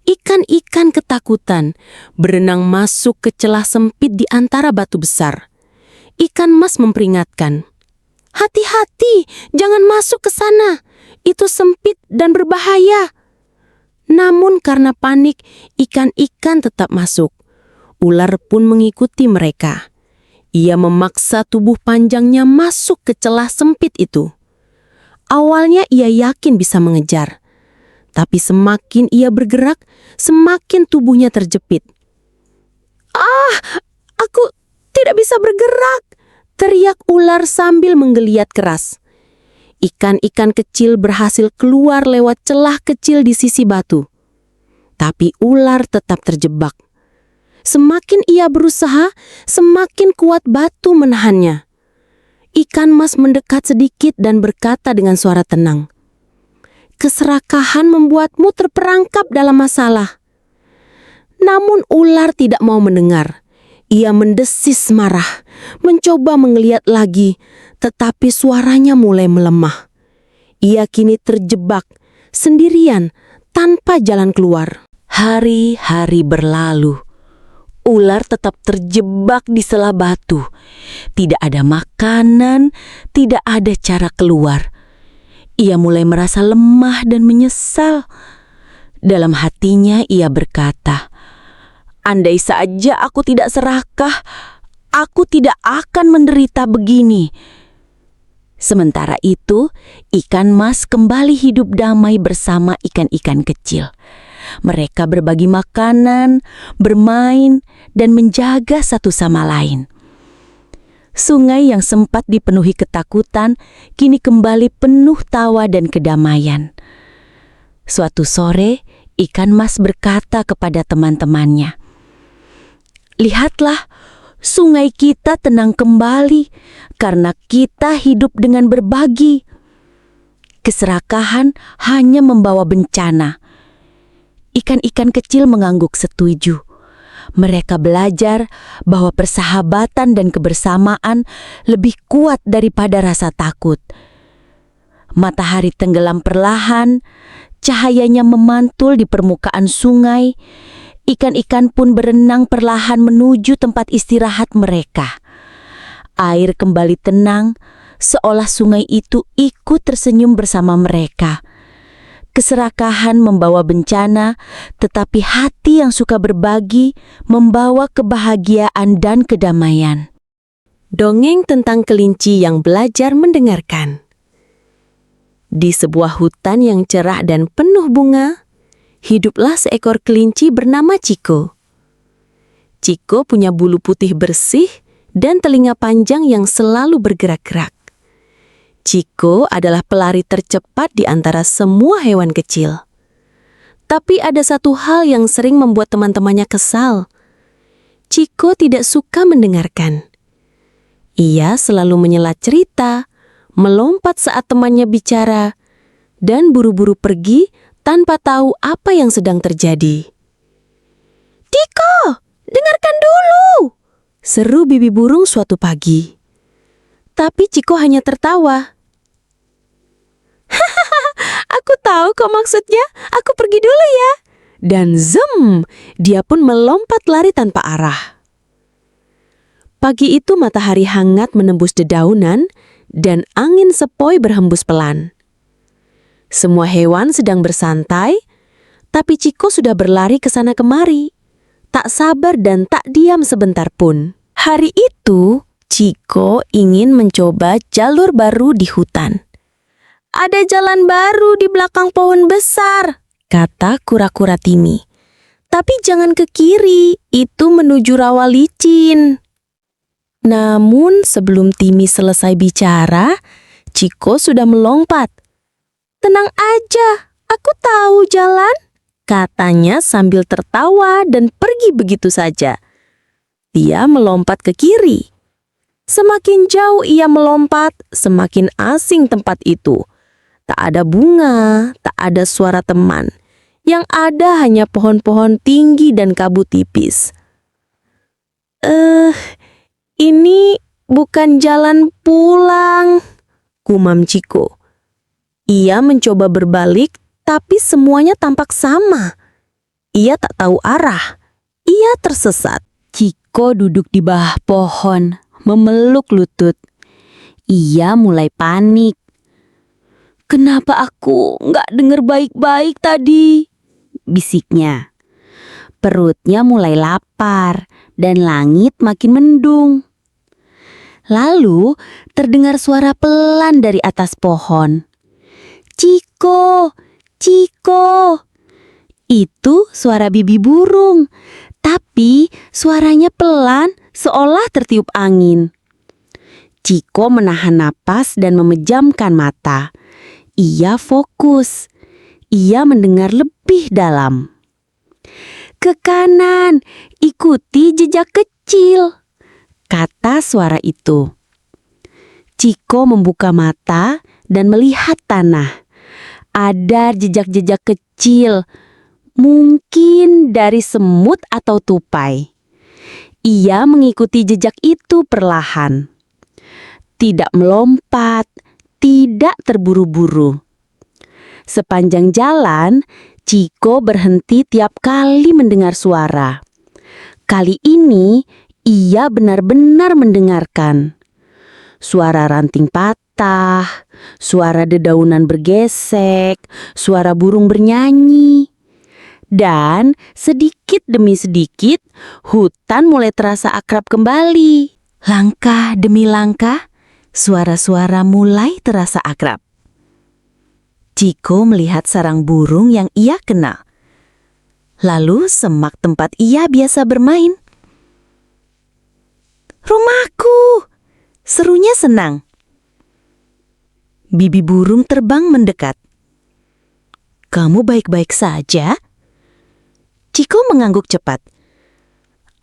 Ikan-ikan ketakutan berenang masuk ke celah sempit di antara batu besar. Ikan mas memperingatkan, "Hati-hati, jangan masuk ke sana. Itu sempit dan berbahaya." Namun karena panik, ikan-ikan tetap masuk. Ular pun mengikuti mereka. Ia memaksa tubuh panjangnya masuk ke celah sempit itu. Awalnya ia yakin bisa mengejar. Tapi semakin ia bergerak, semakin tubuhnya terjepit. Aku tidak bisa bergerak!" teriak ular sambil menggeliat keras. Ikan-ikan kecil berhasil keluar lewat celah kecil di sisi batu. Tapi ular tetap terjebak. Semakin ia berusaha, semakin kuat batu menahannya. Ikan mas mendekat sedikit dan berkata dengan suara tenang, "Keserakahan membuatmu terperangkap dalam masalah." Namun ular tidak mau mendengar. Ia mendesis marah, mencoba menggeliat lagi, tetapi suaranya mulai melemah. Ia kini terjebak, sendirian, tanpa jalan keluar. Hari-hari berlalu. Ular tetap terjebak di sela batu. Tidak ada makanan, tidak ada cara keluar. Ia mulai merasa lemah dan menyesal. Dalam hatinya ia berkata, "Andai saja aku tidak serakah, aku tidak akan menderita begini." Sementara itu, ikan mas kembali hidup damai bersama ikan-ikan kecil. Mereka berbagi makanan, bermain, dan menjaga satu sama lain. Sungai yang sempat dipenuhi ketakutan kini kembali penuh tawa dan kedamaian. Suatu sore, ikan mas berkata kepada teman-temannya, "Lihatlah, sungai kita tenang kembali karena kita hidup dengan berbagi. Keserakahan hanya membawa bencana. Ikan-ikan kecil mengangguk setuju. Mereka belajar bahwa persahabatan dan kebersamaan lebih kuat daripada rasa takut. Matahari tenggelam perlahan, cahayanya memantul di permukaan sungai. Ikan-ikan pun berenang perlahan menuju tempat istirahat mereka. Air kembali tenang, seolah sungai itu ikut tersenyum bersama mereka. Keserakahan membawa bencana, tetapi hati yang suka berbagi membawa kebahagiaan dan kedamaian. Dongeng tentang kelinci yang belajar mendengarkan. Di sebuah hutan yang cerah dan penuh bunga, hiduplah seekor kelinci bernama Ciko. Ciko punya bulu putih bersih dan telinga panjang yang selalu bergerak-gerak. Ciko adalah pelari tercepat di antara semua hewan kecil. Tapi ada satu hal yang sering membuat teman-temannya kesal. Ciko tidak suka mendengarkan. Ia selalu menyela cerita, melompat saat temannya bicara, dan buru-buru pergi tanpa tahu apa yang sedang terjadi. "Ciko, dengarkan dulu!" seru bibi burung suatu pagi. Tapi Ciko hanya tertawa. "Hahaha, aku tahu kok maksudnya, aku pergi dulu ya." Dan zem, dia pun melompat lari tanpa arah. Pagi itu matahari hangat menembus dedaunan dan angin sepoi berhembus pelan. Semua hewan sedang bersantai, tapi Ciko sudah berlari ke sana kemari. Tak sabar dan tak diam sebentar pun. Hari itu, Ciko ingin mencoba jalur baru di hutan. "Ada jalan baru di belakang pohon besar," kata kura-kura Timi. "Tapi jangan ke kiri, itu menuju rawa licin." Namun sebelum Timi selesai bicara, Ciko sudah melompat. "Tenang aja, aku tahu jalan," katanya sambil tertawa dan pergi begitu saja. Dia melompat ke kiri. Semakin jauh ia melompat, semakin asing tempat itu. Tak ada bunga, tak ada suara teman. Yang ada hanya pohon-pohon tinggi dan kabut tipis. Ini bukan jalan pulang," gumam Ciko. Ia mencoba berbalik, tapi semuanya tampak sama. Ia tak tahu arah. Ia tersesat. Ciko duduk di bawah pohon, memeluk lutut. Ia mulai panik. "Kenapa aku nggak dengar baik-baik tadi?" bisiknya. Perutnya mulai lapar dan langit makin mendung. Lalu terdengar suara pelan dari atas pohon. "Ciko, Ciko." Itu suara bibi burung, tapi suaranya pelan seolah tertiup angin. Ciko menahan napas dan memejamkan mata. Ia fokus. Ia mendengar lebih dalam. "Ke kanan, ikuti jejak kecil," kata suara itu. Ciko membuka mata dan melihat tanah. Ada jejak-jejak kecil, mungkin dari semut atau tupai. Ia mengikuti jejak itu perlahan. Tidak melompat, tidak terburu-buru. Sepanjang jalan, Ciko berhenti tiap kali mendengar suara. Kali ini, ia benar-benar mendengarkan. Suara ranting patah, suara dedaunan bergesek, suara burung bernyanyi. Dan sedikit demi sedikit, hutan mulai terasa akrab kembali. Langkah demi langkah, suara-suara mulai terasa akrab. Ciko melihat sarang burung yang ia kenal. Lalu semak tempat ia biasa bermain. "Rumahku!" serunya senang. Bibi burung terbang mendekat. "Kamu baik-baik saja?" Ciko mengangguk cepat.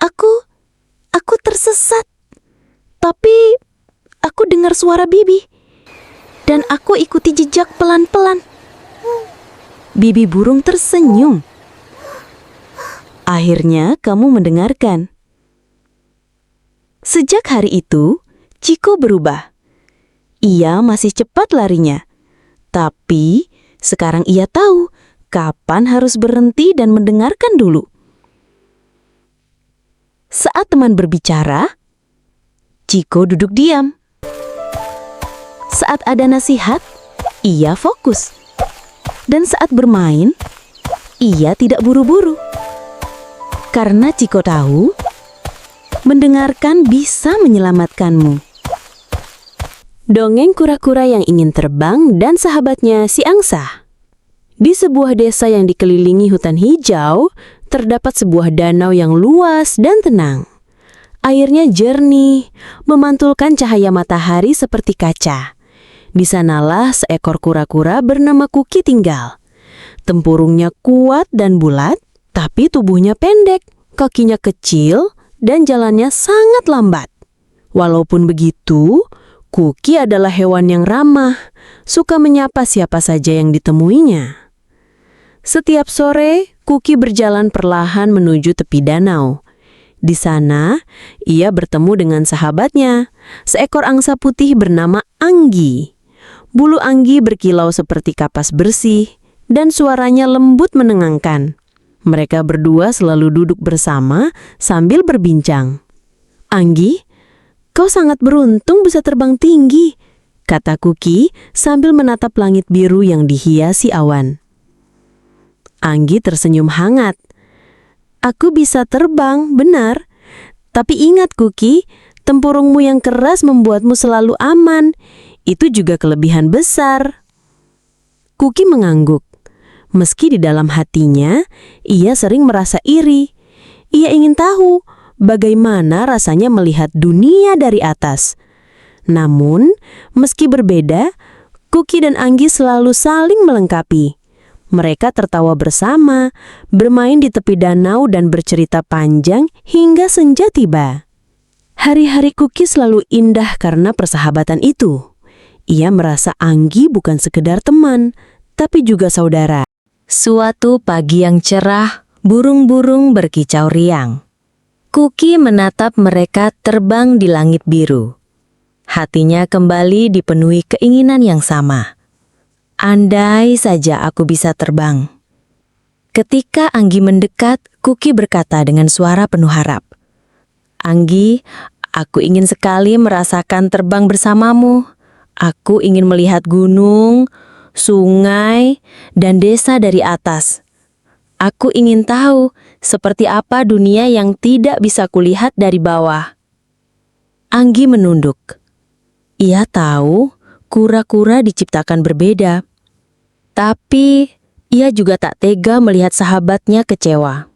Aku Aku tersesat. Tapi aku dengar suara Bibi. Dan aku ikuti jejak pelan-pelan. Bibi burung tersenyum. Akhirnya kamu mendengarkan. Sejak hari itu, Ciko berubah. Ia masih cepat larinya. Tapi sekarang ia tahu kapan harus berhenti dan mendengarkan dulu. Saat teman berbicara, Ciko duduk diam. Saat ada nasihat, ia fokus. Dan saat bermain, ia tidak buru-buru. Karena Ciko tahu, mendengarkan bisa menyelamatkanmu. Dongeng kura-kura yang ingin terbang dan sahabatnya si angsa. Di sebuah desa yang dikelilingi hutan hijau, terdapat sebuah danau yang luas dan tenang. Airnya jernih, memantulkan cahaya matahari seperti kaca. Di sanalah seekor kura-kura bernama Kuki tinggal. Tempurungnya kuat dan bulat, tapi tubuhnya pendek, kakinya kecil, dan jalannya sangat lambat. Walaupun begitu, Kuki adalah hewan yang ramah, suka menyapa siapa saja yang ditemuinya. Setiap sore, Kuki berjalan perlahan menuju tepi danau. Di sana, ia bertemu dengan sahabatnya, seekor angsa putih bernama Anggi. Bulu Anggi berkilau seperti kapas bersih, dan suaranya lembut menenangkan. Mereka berdua selalu duduk bersama sambil berbincang. "Anggi, kau sangat beruntung bisa terbang tinggi," kata Kuki sambil menatap langit biru yang dihiasi awan. Anggi tersenyum hangat. "Aku bisa terbang, benar. Tapi ingat Kuki, tempurungmu yang keras membuatmu selalu aman. Itu juga kelebihan besar." Kuki mengangguk. Meski di dalam hatinya, ia sering merasa iri. Ia ingin tahu bagaimana rasanya melihat dunia dari atas. Namun, meski berbeda, Kuki dan Anggi selalu saling melengkapi. Mereka tertawa bersama, bermain di tepi danau dan bercerita panjang hingga senja tiba. Hari-hari Kuki selalu indah karena persahabatan itu. Ia merasa Anggi bukan sekedar teman, tapi juga saudara. Suatu pagi yang cerah, burung-burung berkicau riang. Kuki menatap mereka terbang di langit biru. Hatinya kembali dipenuhi keinginan yang sama. Andai saja aku bisa terbang. Ketika Anggi mendekat, Kuki berkata dengan suara penuh harap, "Anggi, aku ingin sekali merasakan terbang bersamamu. Aku ingin melihat gunung, sungai, dan desa dari atas. Aku ingin tahu seperti apa dunia yang tidak bisa kulihat dari bawah." Anggi menunduk. Ia tahu kura-kura diciptakan berbeda. Tapi ia juga tak tega melihat sahabatnya kecewa.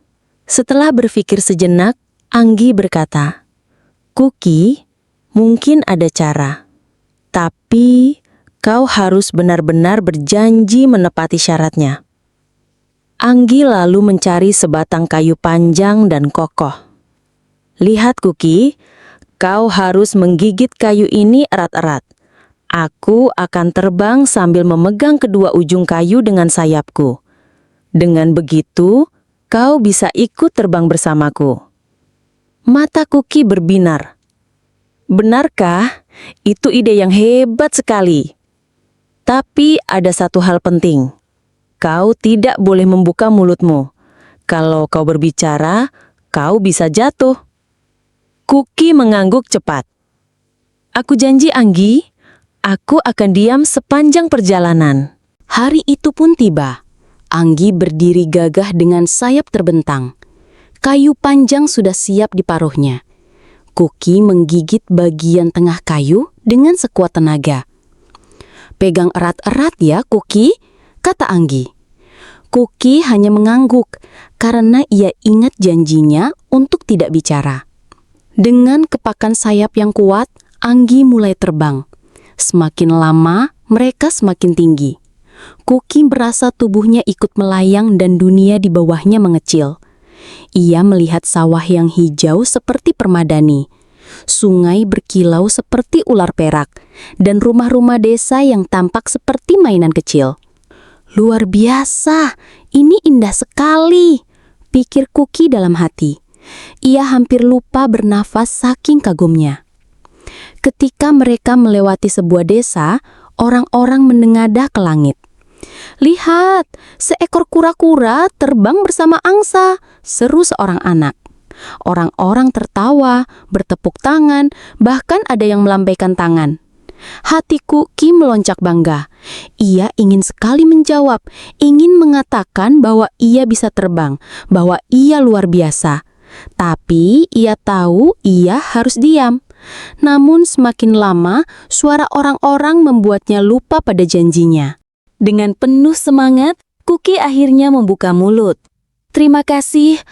Setelah berpikir sejenak, Anggi berkata, "Kuki, mungkin ada cara. Tapi kau harus benar-benar berjanji menepati syaratnya." Anggi lalu mencari sebatang kayu panjang dan kokoh. "Lihat Kuki, kau harus menggigit kayu ini erat-erat. Aku akan terbang sambil memegang kedua ujung kayu dengan sayapku. Dengan begitu, kau bisa ikut terbang bersamaku." Mata Kuki berbinar. "Benarkah? Itu ide yang hebat sekali. Tapi ada satu hal penting. Kau tidak boleh membuka mulutmu. Kalau kau berbicara, kau bisa jatuh." Kuki mengangguk cepat. "Aku janji Anggi, aku akan diam sepanjang perjalanan." Hari itu pun tiba. Anggi berdiri gagah dengan sayap terbentang. Kayu panjang sudah siap di paruhnya. Kuki menggigit bagian tengah kayu dengan sekuat tenaga. "Pegang erat-erat ya, Kuki," kata Anggi. Kuki hanya mengangguk karena ia ingat janjinya untuk tidak bicara. Dengan kepakan sayap yang kuat, Anggi mulai terbang. Semakin lama, mereka semakin tinggi. Kuki merasa tubuhnya ikut melayang dan dunia di bawahnya mengecil. Ia melihat sawah yang hijau seperti permadani, sungai berkilau seperti ular perak, dan rumah-rumah desa yang tampak seperti mainan kecil. Luar biasa, ini indah sekali, pikir Kuki dalam hati. Ia hampir lupa bernafas saking kagumnya. Ketika mereka melewati sebuah desa, orang-orang menengadah ke langit. "Lihat, seekor kura-kura terbang bersama angsa," seru seorang anak. Orang-orang tertawa, bertepuk tangan, bahkan ada yang melambaikan tangan. Hati Kuki melonjak bangga. Ia ingin sekali menjawab, ingin mengatakan bahwa ia bisa terbang, bahwa ia luar biasa. Tapi ia tahu ia harus diam. Namun semakin lama, suara orang-orang membuatnya lupa pada janjinya. Dengan penuh semangat, Kuki akhirnya membuka mulut. "Terima kasih."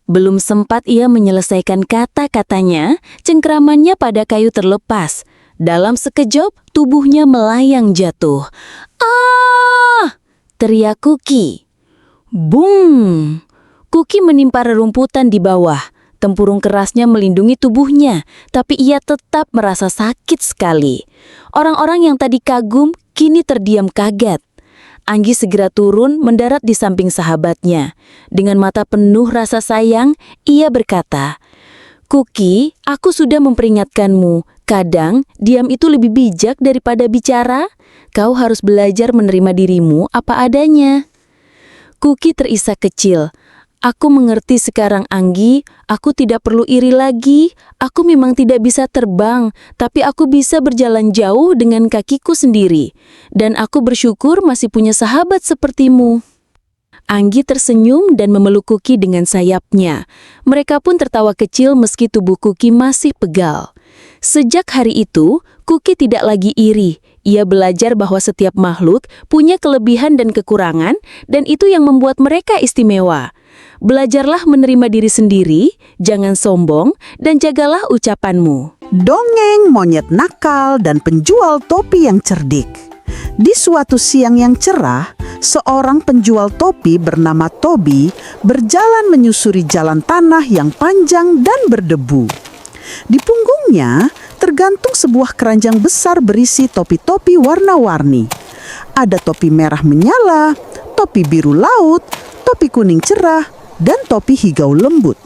Belum sempat ia menyelesaikan kata-katanya, cengkramannya pada kayu terlepas. Dalam sekejap, tubuhnya melayang jatuh. "Ah!" teriak Kuki. Bung! Kuki menimpa rerumputan di bawah. Tempurung kerasnya melindungi tubuhnya, tapi ia tetap merasa sakit sekali. Orang-orang yang tadi kagum kini terdiam kaget. Anggi segera turun mendarat di samping sahabatnya. Dengan mata penuh rasa sayang, ia berkata, "Kuki, aku sudah memperingatkanmu. Kadang, diam itu lebih bijak daripada bicara. Kau harus belajar menerima dirimu apa adanya." Kuki terisak kecil. "Aku mengerti sekarang, Anggi. Aku tidak perlu iri lagi. Aku memang tidak bisa terbang, tapi aku bisa berjalan jauh dengan kakiku sendiri. Dan aku bersyukur masih punya sahabat sepertimu." Anggi tersenyum dan memeluk Kuki dengan sayapnya. Mereka pun tertawa kecil meski tubuh Kuki masih pegal. Sejak hari itu, Kuki tidak lagi iri. Ia belajar bahwa setiap makhluk punya kelebihan dan kekurangan, dan itu yang membuat mereka istimewa. Belajarlah menerima diri sendiri, jangan sombong, dan jagalah ucapanmu. Dongeng monyet nakal dan penjual topi yang cerdik. Di suatu siang yang cerah, seorang penjual topi bernama Tobi berjalan menyusuri jalan tanah yang panjang dan berdebu. Di punggungnya tergantung sebuah keranjang besar berisi topi-topi warna-warni. Ada topi merah menyala, topi biru laut, topi kuning cerah, dan topi hijau lembut.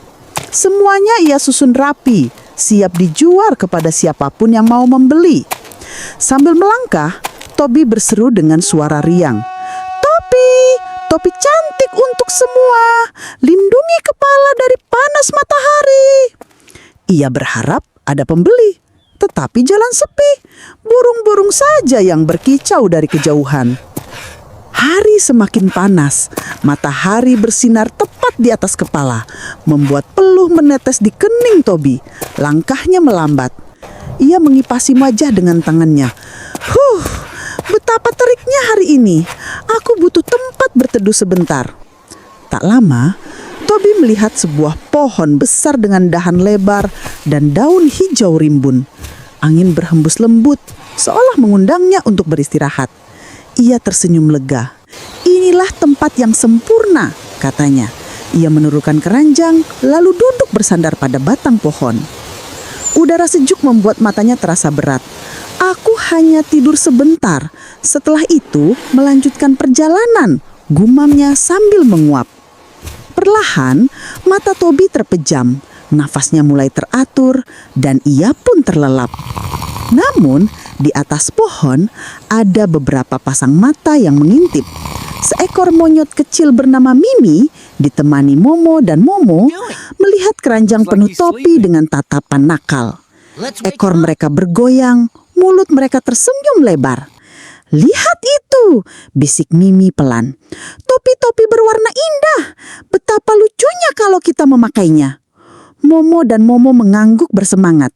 Semuanya ia susun rapi, siap dijual kepada siapapun yang mau membeli. Sambil melangkah, Tobi berseru dengan suara riang, "Topi, topi cantik untuk semua, lindungi kepala dari panas matahari." Ia berharap ada pembeli, tetapi jalan sepi. Burung-burung saja yang berkicau dari kejauhan. Hari semakin panas, matahari bersinar tepat di atas kepala, membuat peluh menetes di kening Tobi. Langkahnya melambat. Ia mengipasi wajah dengan tangannya. Betapa teriknya hari ini. Aku butuh tempat berteduh sebentar." Tak lama, Tobi melihat sebuah pohon besar dengan dahan lebar dan daun hijau rimbun. Angin berhembus lembut, seolah mengundangnya untuk beristirahat. Ia tersenyum lega. "Inilah tempat yang sempurna," katanya. Ia menurunkan keranjang, lalu duduk bersandar pada batang pohon. Udara sejuk membuat matanya terasa berat. "Aku hanya tidur sebentar. Setelah itu, melanjutkan perjalanan," gumamnya sambil menguap. Perlahan, mata Tobi terpejam. Nafasnya mulai teratur, dan ia pun terlelap. Namun, di atas pohon ada beberapa pasang mata yang mengintip. Seekor monyet kecil bernama Mimi ditemani Momo dan Momo melihat keranjang penuh topi dengan tatapan nakal. Ekor mereka bergoyang, mulut mereka tersenyum lebar. "Lihat itu," bisik Mimi pelan. "Topi-topi berwarna indah. Betapa lucunya kalau kita memakainya." Momo dan Momo mengangguk bersemangat.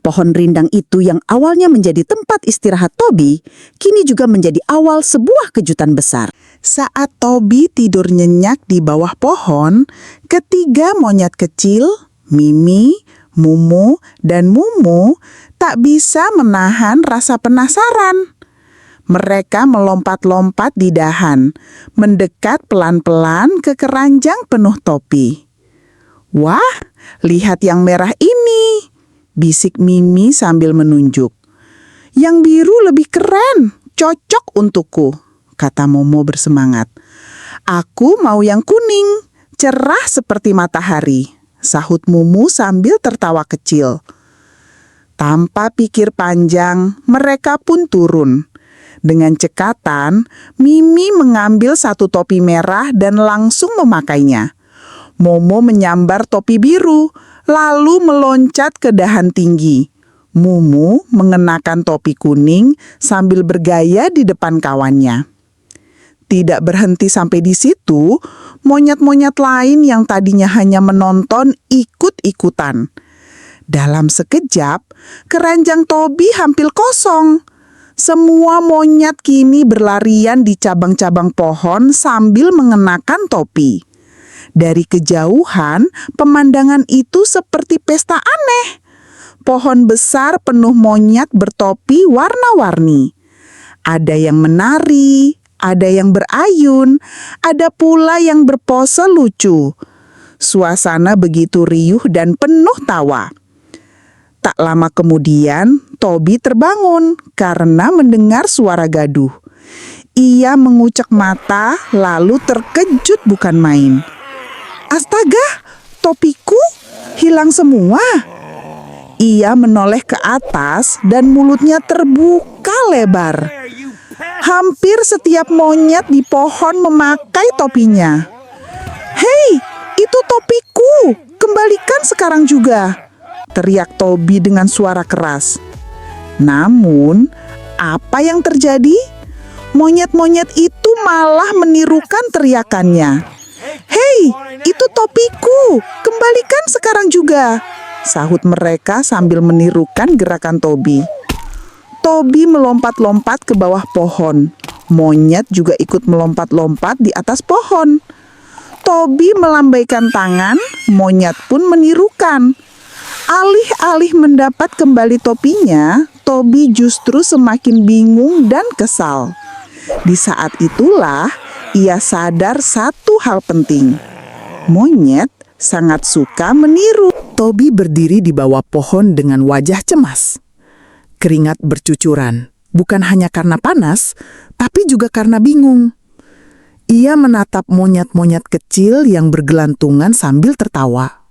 Pohon rindang itu yang awalnya menjadi tempat istirahat Tobi, kini juga menjadi awal sebuah kejutan besar. Saat Tobi tidur nyenyak di bawah pohon, ketiga monyet kecil, Mimi, Mumu, dan Mumu, tak bisa menahan rasa penasaran. Mereka melompat-lompat di dahan, mendekat pelan-pelan ke keranjang penuh topi. "Wah, lihat yang merah ini," bisik Mimi sambil menunjuk. "Yang biru lebih keren, cocok untukku," kata Momo bersemangat. "Aku mau yang kuning, cerah seperti matahari," sahut Mumu sambil tertawa kecil. Tanpa pikir panjang, mereka pun turun. Dengan cekatan, Mimi mengambil satu topi merah dan langsung memakainya. Momo menyambar topi biru, lalu meloncat ke dahan tinggi. Mumu mengenakan topi kuning sambil bergaya di depan kawannya. Tidak berhenti sampai di situ, monyet-monyet lain yang tadinya hanya menonton ikut-ikutan. Dalam sekejap, keranjang Tobi hampir kosong. Semua monyet kini berlarian di cabang-cabang pohon sambil mengenakan topi. Dari kejauhan, pemandangan itu seperti pesta aneh. Pohon besar penuh monyet bertopi warna-warni. Ada yang menari, ada yang berayun, ada pula yang berpose lucu. Suasana begitu riuh dan penuh tawa. Tak lama kemudian, Tobi terbangun karena mendengar suara gaduh. Ia mengucek mata lalu terkejut bukan main. "Astaga, topiku hilang semua!" Ia menoleh ke atas dan mulutnya terbuka lebar. Hampir setiap monyet di pohon memakai topinya. "Hei, itu topiku! Kembalikan sekarang juga!" teriak Tobi dengan suara keras. Namun, apa yang terjadi? Monyet-monyet itu malah menirukan teriakannya. "Hei, itu topiku! Kembalikan sekarang juga!" sahut mereka sambil menirukan gerakan Tobi. Tobi melompat-lompat ke bawah pohon. Monyet juga ikut melompat-lompat di atas pohon. Tobi melambaikan tangan, monyet pun menirukan. Alih-alih mendapat kembali topinya, Tobi justru semakin bingung dan kesal. Di saat itulah ia sadar satu hal penting. Monyet sangat suka meniru. Tobi berdiri di bawah pohon dengan wajah cemas. Keringat bercucuran, bukan hanya karena panas, tapi juga karena bingung. Ia menatap monyet-monyet kecil yang bergelantungan sambil tertawa.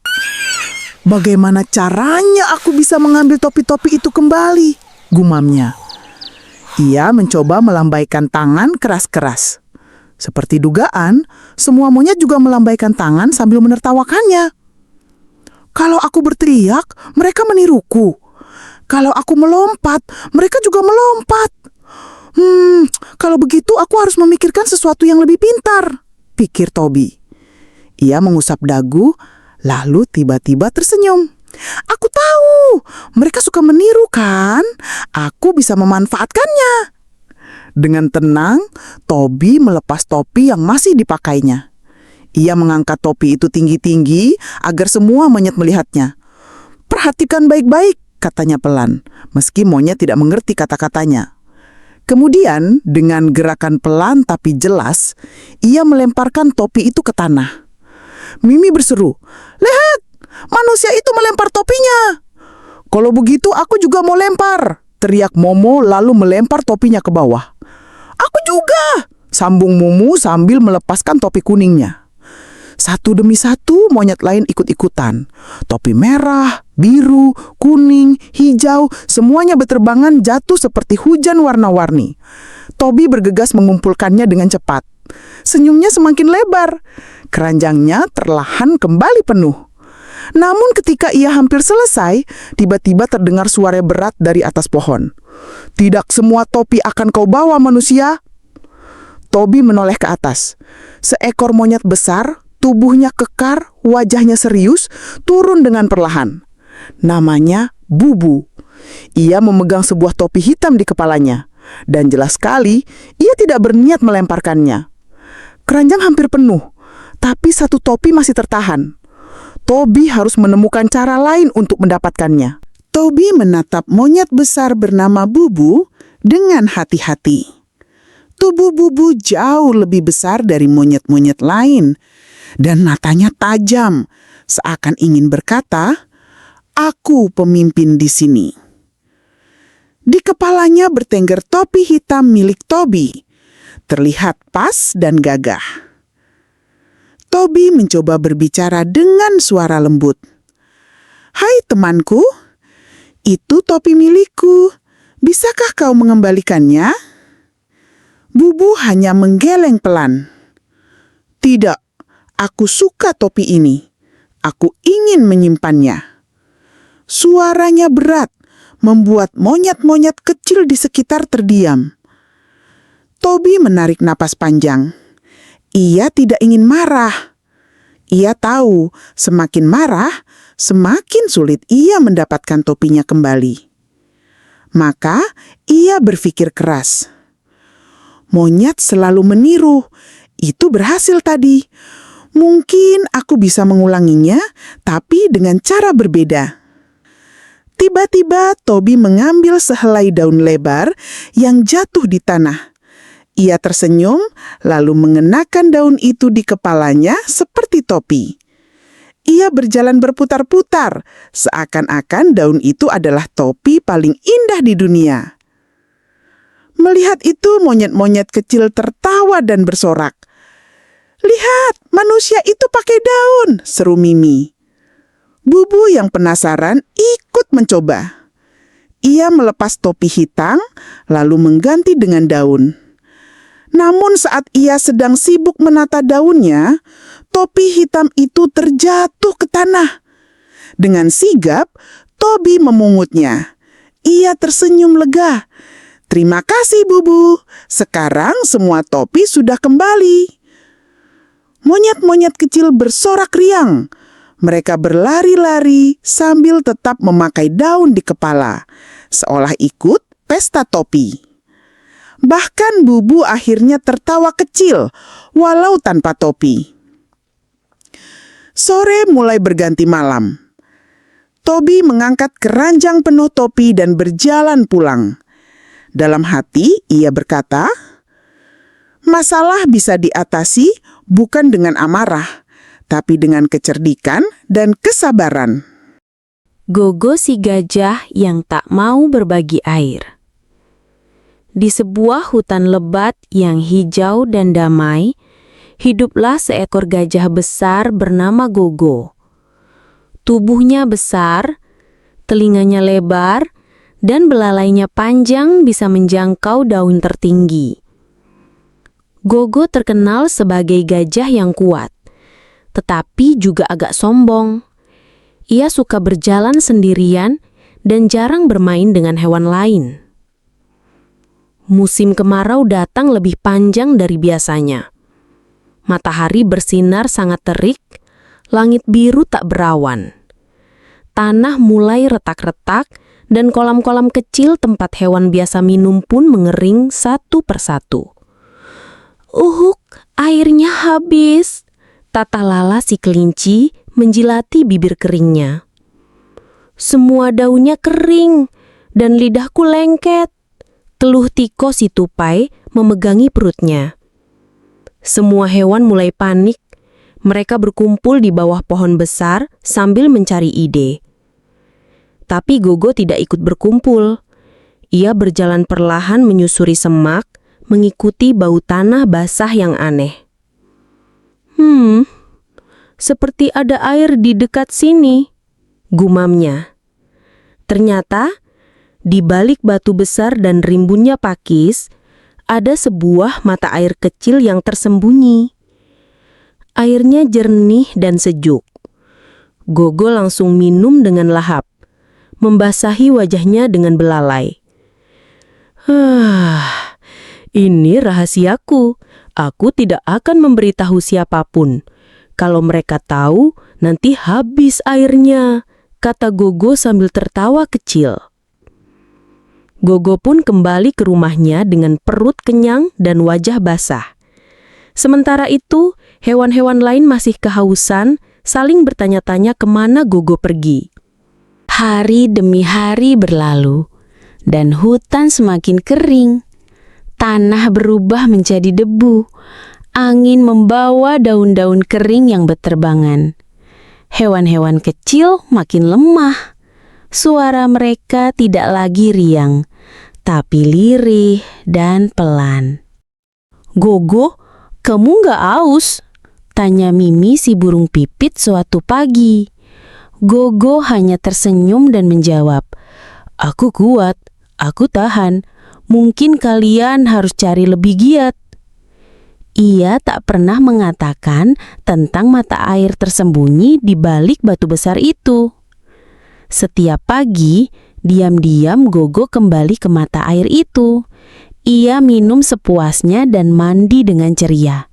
"Bagaimana caranya aku bisa mengambil topi-topi itu kembali?" gumamnya. Ia mencoba melambaikan tangan keras-keras. Seperti dugaan, semua monyet juga melambaikan tangan sambil menertawakannya. "Kalau aku berteriak, mereka meniruku. Kalau aku melompat, mereka juga melompat. Kalau begitu aku harus memikirkan sesuatu yang lebih pintar," pikir Tobi. Ia mengusap dagu, lalu tiba-tiba tersenyum. "Aku tahu, mereka suka meniru kan? Aku bisa memanfaatkannya." Dengan tenang, Tobi melepas topi yang masih dipakainya. Ia mengangkat topi itu tinggi-tinggi agar semua monyet melihatnya. "Perhatikan baik-baik," katanya pelan, meski monyet tidak mengerti kata-katanya. Kemudian, dengan gerakan pelan tapi jelas, ia melemparkan topi itu ke tanah. Mimi berseru, "Lihat, manusia itu melempar topinya." "Kalau begitu aku juga mau lempar," teriak Momo lalu melempar topinya ke bawah. "Aku juga," sambung Mumu sambil melepaskan topi kuningnya. Satu demi satu monyet lain ikut-ikutan. Topi merah, biru, kuning, hijau, semuanya berterbangan jatuh seperti hujan warna-warni. Tobi bergegas mengumpulkannya dengan cepat. Senyumnya semakin lebar. Keranjangnya perlahan kembali penuh. Namun ketika ia hampir selesai, tiba-tiba terdengar suara berat dari atas pohon. "Tidak semua topi akan kau bawa, manusia." Tobi menoleh ke atas. Seekor monyet besar, tubuhnya kekar, wajahnya serius, turun dengan perlahan. Namanya Bubu. Ia memegang sebuah topi hitam di kepalanya. Dan jelas sekali, ia tidak berniat melemparkannya. Keranjang hampir penuh, tapi satu topi masih tertahan. Tobi harus menemukan cara lain untuk mendapatkannya. Tobi menatap monyet besar bernama Bubu dengan hati-hati. Tubuh Bubu jauh lebih besar dari monyet-monyet lain, dan matanya tajam, seakan ingin berkata, "Aku pemimpin di sini." Di kepalanya bertengger topi hitam milik Toby, terlihat pas dan gagah. Toby mencoba berbicara dengan suara lembut. "Hai temanku, itu topi milikku. Bisakah kau mengembalikannya?" Bubu hanya menggeleng pelan. "Tidak, aku suka topi ini. Aku ingin menyimpannya." Suaranya berat, membuat monyet-monyet kecil di sekitar terdiam. Toby menarik napas panjang. Ia tidak ingin marah. Ia tahu semakin marah, semakin sulit ia mendapatkan topinya kembali. Maka ia berpikir keras. Monyet selalu meniru. Itu berhasil tadi. Mungkin aku bisa mengulanginya, tapi dengan cara berbeda. Tiba-tiba Toby mengambil sehelai daun lebar yang jatuh di tanah. Ia tersenyum, lalu mengenakan daun itu di kepalanya seperti topi. Ia berjalan berputar-putar, seakan-akan daun itu adalah topi paling indah di dunia. Melihat itu, monyet-monyet kecil tertawa dan bersorak. "Lihat, manusia itu pakai daun," seru Mimi. Bubu yang penasaran ikut mencoba. Ia melepas topi hitam, lalu mengganti dengan daun. Namun saat ia sedang sibuk menata daunnya, topi hitam itu terjatuh ke tanah. Dengan sigap, Toby memungutnya. Ia tersenyum lega. "Terima kasih, Bubu. Sekarang semua topi sudah kembali." Monyet-monyet kecil bersorak riang. Mereka berlari-lari sambil tetap memakai daun di kepala, seolah ikut pesta topi. Bahkan Bubu akhirnya tertawa kecil, walau tanpa topi. Sore mulai berganti malam. Toby mengangkat keranjang penuh topi dan berjalan pulang. Dalam hati ia berkata, "Masalah bisa diatasi bukan dengan amarah, tapi dengan kecerdikan dan kesabaran." Gogo si gajah yang tak mau berbagi air. Di sebuah hutan lebat yang hijau dan damai, hiduplah seekor gajah besar bernama Gogo. Tubuhnya besar, telinganya lebar, dan belalainya panjang bisa menjangkau daun tertinggi. Gogo terkenal sebagai gajah yang kuat, tetapi juga agak sombong. Ia suka berjalan sendirian dan jarang bermain dengan hewan lain. Musim kemarau datang lebih panjang dari biasanya. Matahari bersinar sangat terik, langit biru tak berawan. Tanah mulai retak-retak dan kolam-kolam kecil tempat hewan biasa minum pun mengering satu persatu. Airnya habis," tata Lala si kelinci menjilati bibir keringnya. "Semua daunnya kering dan lidahku lengket," keluh Tiko si tupai memegangi perutnya. Semua hewan mulai panik. Mereka berkumpul di bawah pohon besar sambil mencari ide. Tapi Gogo tidak ikut berkumpul. Ia berjalan perlahan menyusuri semak, mengikuti bau tanah basah yang aneh. Seperti ada air di dekat sini," gumamnya. Ternyata, di balik batu besar dan rimbunnya pakis, ada sebuah mata air kecil yang tersembunyi. Airnya jernih dan sejuk. Gogo langsung minum dengan lahap, membasahi wajahnya dengan belalai. Ini rahasiaku. Aku tidak akan memberitahu siapapun. Kalau mereka tahu, nanti habis airnya," kata Gogo sambil tertawa kecil. Gogo pun kembali ke rumahnya dengan perut kenyang dan wajah basah. Sementara itu, hewan-hewan lain masih kehausan, saling bertanya-tanya kemana Gogo pergi. Hari demi hari berlalu, dan hutan semakin kering. Tanah berubah menjadi debu. Angin membawa daun-daun kering yang berterbangan. Hewan-hewan kecil makin lemah. Suara mereka tidak lagi riang, tapi lirih dan pelan. "Gogo, kamu nggak aus?" tanya Mimi si burung pipit suatu pagi. Gogo hanya tersenyum dan menjawab, "Aku kuat, aku tahan. Mungkin kalian harus cari lebih giat." Ia tak pernah mengatakan tentang mata air tersembunyi di balik batu besar itu. Setiap pagi, diam-diam Gogo kembali ke mata air itu. Ia minum sepuasnya dan mandi dengan ceria.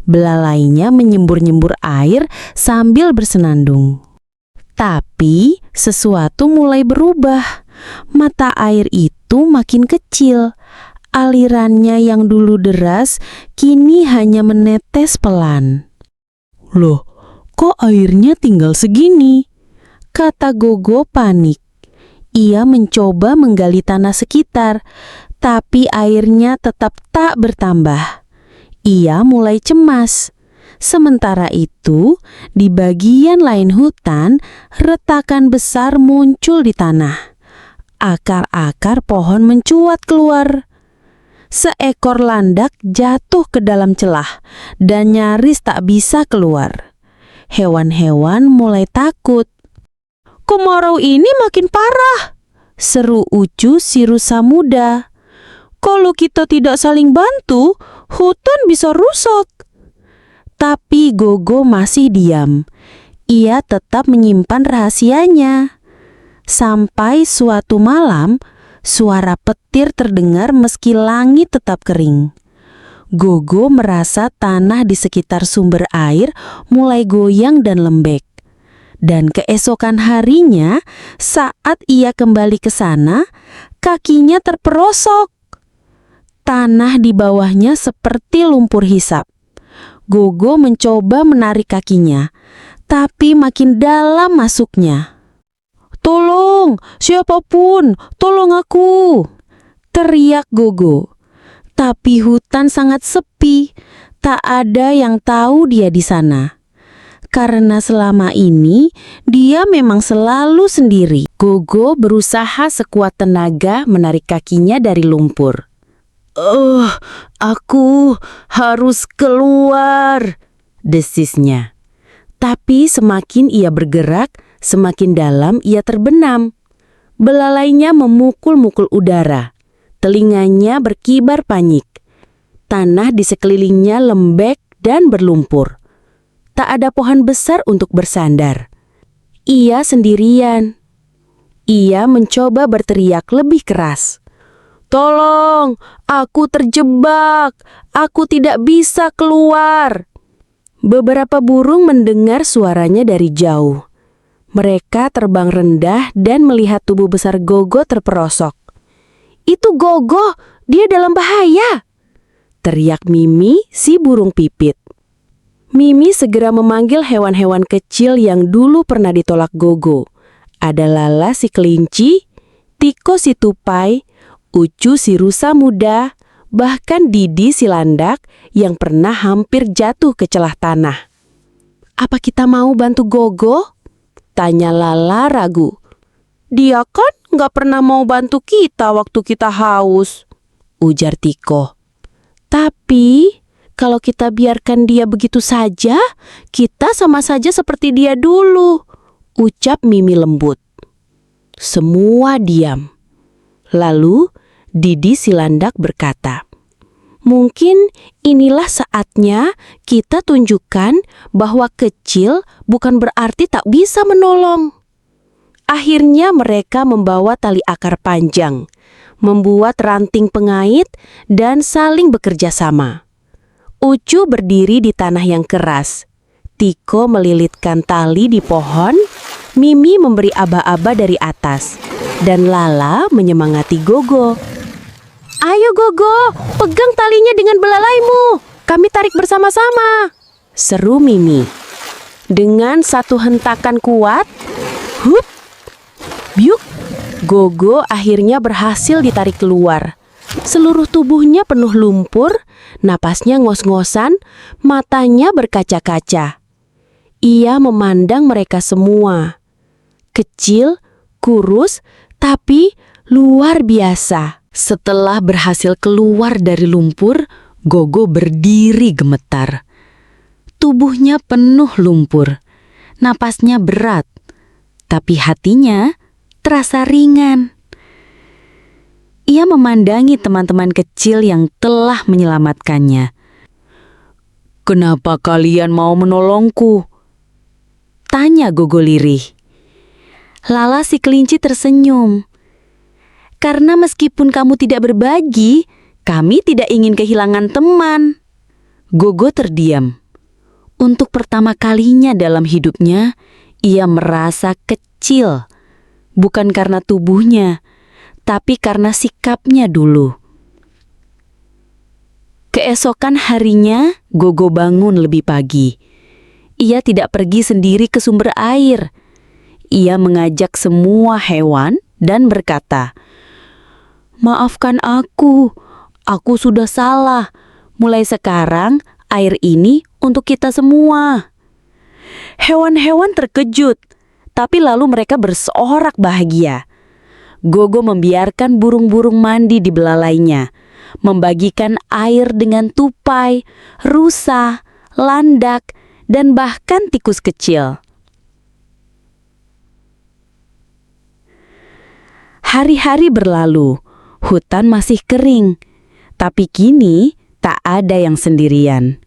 Belalainya menyembur-nyembur air sambil bersenandung. Tapi sesuatu mulai berubah. Mata air itu makin kecil. Alirannya yang dulu deras kini hanya menetes pelan. "Loh, kok airnya tinggal segini?" kata Gogo panik. Ia mencoba menggali tanah sekitar, tapi airnya tetap tak bertambah. Ia mulai cemas. Sementara itu, di bagian lain hutan, retakan besar muncul di tanah. Akar-akar pohon mencuat keluar. Seekor landak jatuh ke dalam celah dan nyaris tak bisa keluar. Hewan-hewan mulai takut. "Kemarau ini makin parah," seru Ucu si rusa muda. "Kalau kita tidak saling bantu, hutan bisa rusak." Tapi Gogo masih diam. Ia tetap menyimpan rahasianya. Sampai suatu malam, suara petir terdengar meski langit tetap kering. Gogo merasa tanah di sekitar sumber air mulai goyang dan lembek. Dan keesokan harinya, saat ia kembali ke sana, kakinya terperosok. Tanah di bawahnya seperti lumpur hisap. Gogo mencoba menarik kakinya, tapi makin dalam masuknya. "Tolong, siapapun, tolong aku!" teriak Gogo. Tapi hutan sangat sepi, tak ada yang tahu dia di sana. Karena selama ini dia memang selalu sendiri. Gogo berusaha sekuat tenaga menarik kakinya dari lumpur. Aku harus keluar," desisnya. Tapi semakin ia bergerak, semakin dalam ia terbenam. Belalainya memukul-mukul udara. Telinganya berkibar panik. Tanah di sekelilingnya lembek dan berlumpur. Tak ada pohon besar untuk bersandar. Ia sendirian. Ia mencoba berteriak lebih keras. "Tolong, aku terjebak. Aku tidak bisa keluar." Beberapa burung mendengar suaranya dari jauh. Mereka terbang rendah dan melihat tubuh besar Gogo terperosok. "Itu Gogo, dia dalam bahaya!" teriak Mimi si burung pipit. Mimi segera memanggil hewan-hewan kecil yang dulu pernah ditolak Gogo. Ada Lala si kelinci, Tiko si tupai, Ucu si rusa muda, bahkan Didi si landak yang pernah hampir jatuh ke celah tanah. "Apa kita mau bantu Gogo?" tanya Lala ragu. "Dia kan nggak pernah mau bantu kita waktu kita haus," ujar Tiko. "Tapi kalau kita biarkan dia begitu saja, kita sama saja seperti dia dulu," ucap Mimi lembut. Semua diam. Lalu Didi si landak berkata, "Mungkin inilah saatnya kita tunjukkan bahwa kecil bukan berarti tak bisa menolong." Akhirnya mereka membawa tali akar panjang, membuat ranting pengait, dan saling bekerja sama. Ucu berdiri di tanah yang keras. Tiko melilitkan tali di pohon, Mimi memberi aba-aba dari atas, dan Lala menyemangati Gogo. "Ayo Gogo, pegang talinya dengan belalaimu. Kami tarik bersama-sama," seru Mimi. Dengan satu hentakan kuat, hup, biuk, Gogo akhirnya berhasil ditarik keluar. Seluruh tubuhnya penuh lumpur, napasnya ngos-ngosan, matanya berkaca-kaca. Ia memandang mereka semua. Kecil, kurus, tapi luar biasa. Setelah berhasil keluar dari lumpur, Gogo berdiri gemetar. Tubuhnya penuh lumpur, napasnya berat, tapi hatinya terasa ringan. Ia memandangi teman-teman kecil yang telah menyelamatkannya. "Kenapa kalian mau menolongku?" tanya Gogo lirih. Lala si kelinci tersenyum. "Karena meskipun kamu tidak berbagi, kami tidak ingin kehilangan teman." Gogo terdiam. Untuk pertama kalinya dalam hidupnya, ia merasa kecil. Bukan karena tubuhnya, tapi karena sikapnya dulu. Keesokan harinya, Gogo bangun lebih pagi. Ia tidak pergi sendiri ke sumber air. Ia mengajak semua hewan dan berkata, "Maafkan aku sudah salah. Mulai sekarang, air ini untuk kita semua." Hewan-hewan terkejut, tapi lalu mereka bersorak bahagia. Gogo membiarkan burung-burung mandi di belalainya, membagikan air dengan tupai, rusa, landak, dan bahkan tikus kecil. Hari-hari berlalu, hutan masih kering, tapi kini tak ada yang sendirian.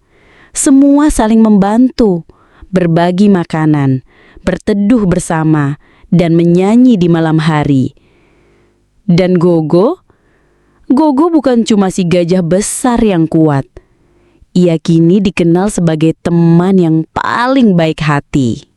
Semua saling membantu, berbagi makanan, berteduh bersama, dan menyanyi di malam hari. Dan Gogo bukan cuma si gajah besar yang kuat. Ia kini dikenal sebagai teman yang paling baik hati.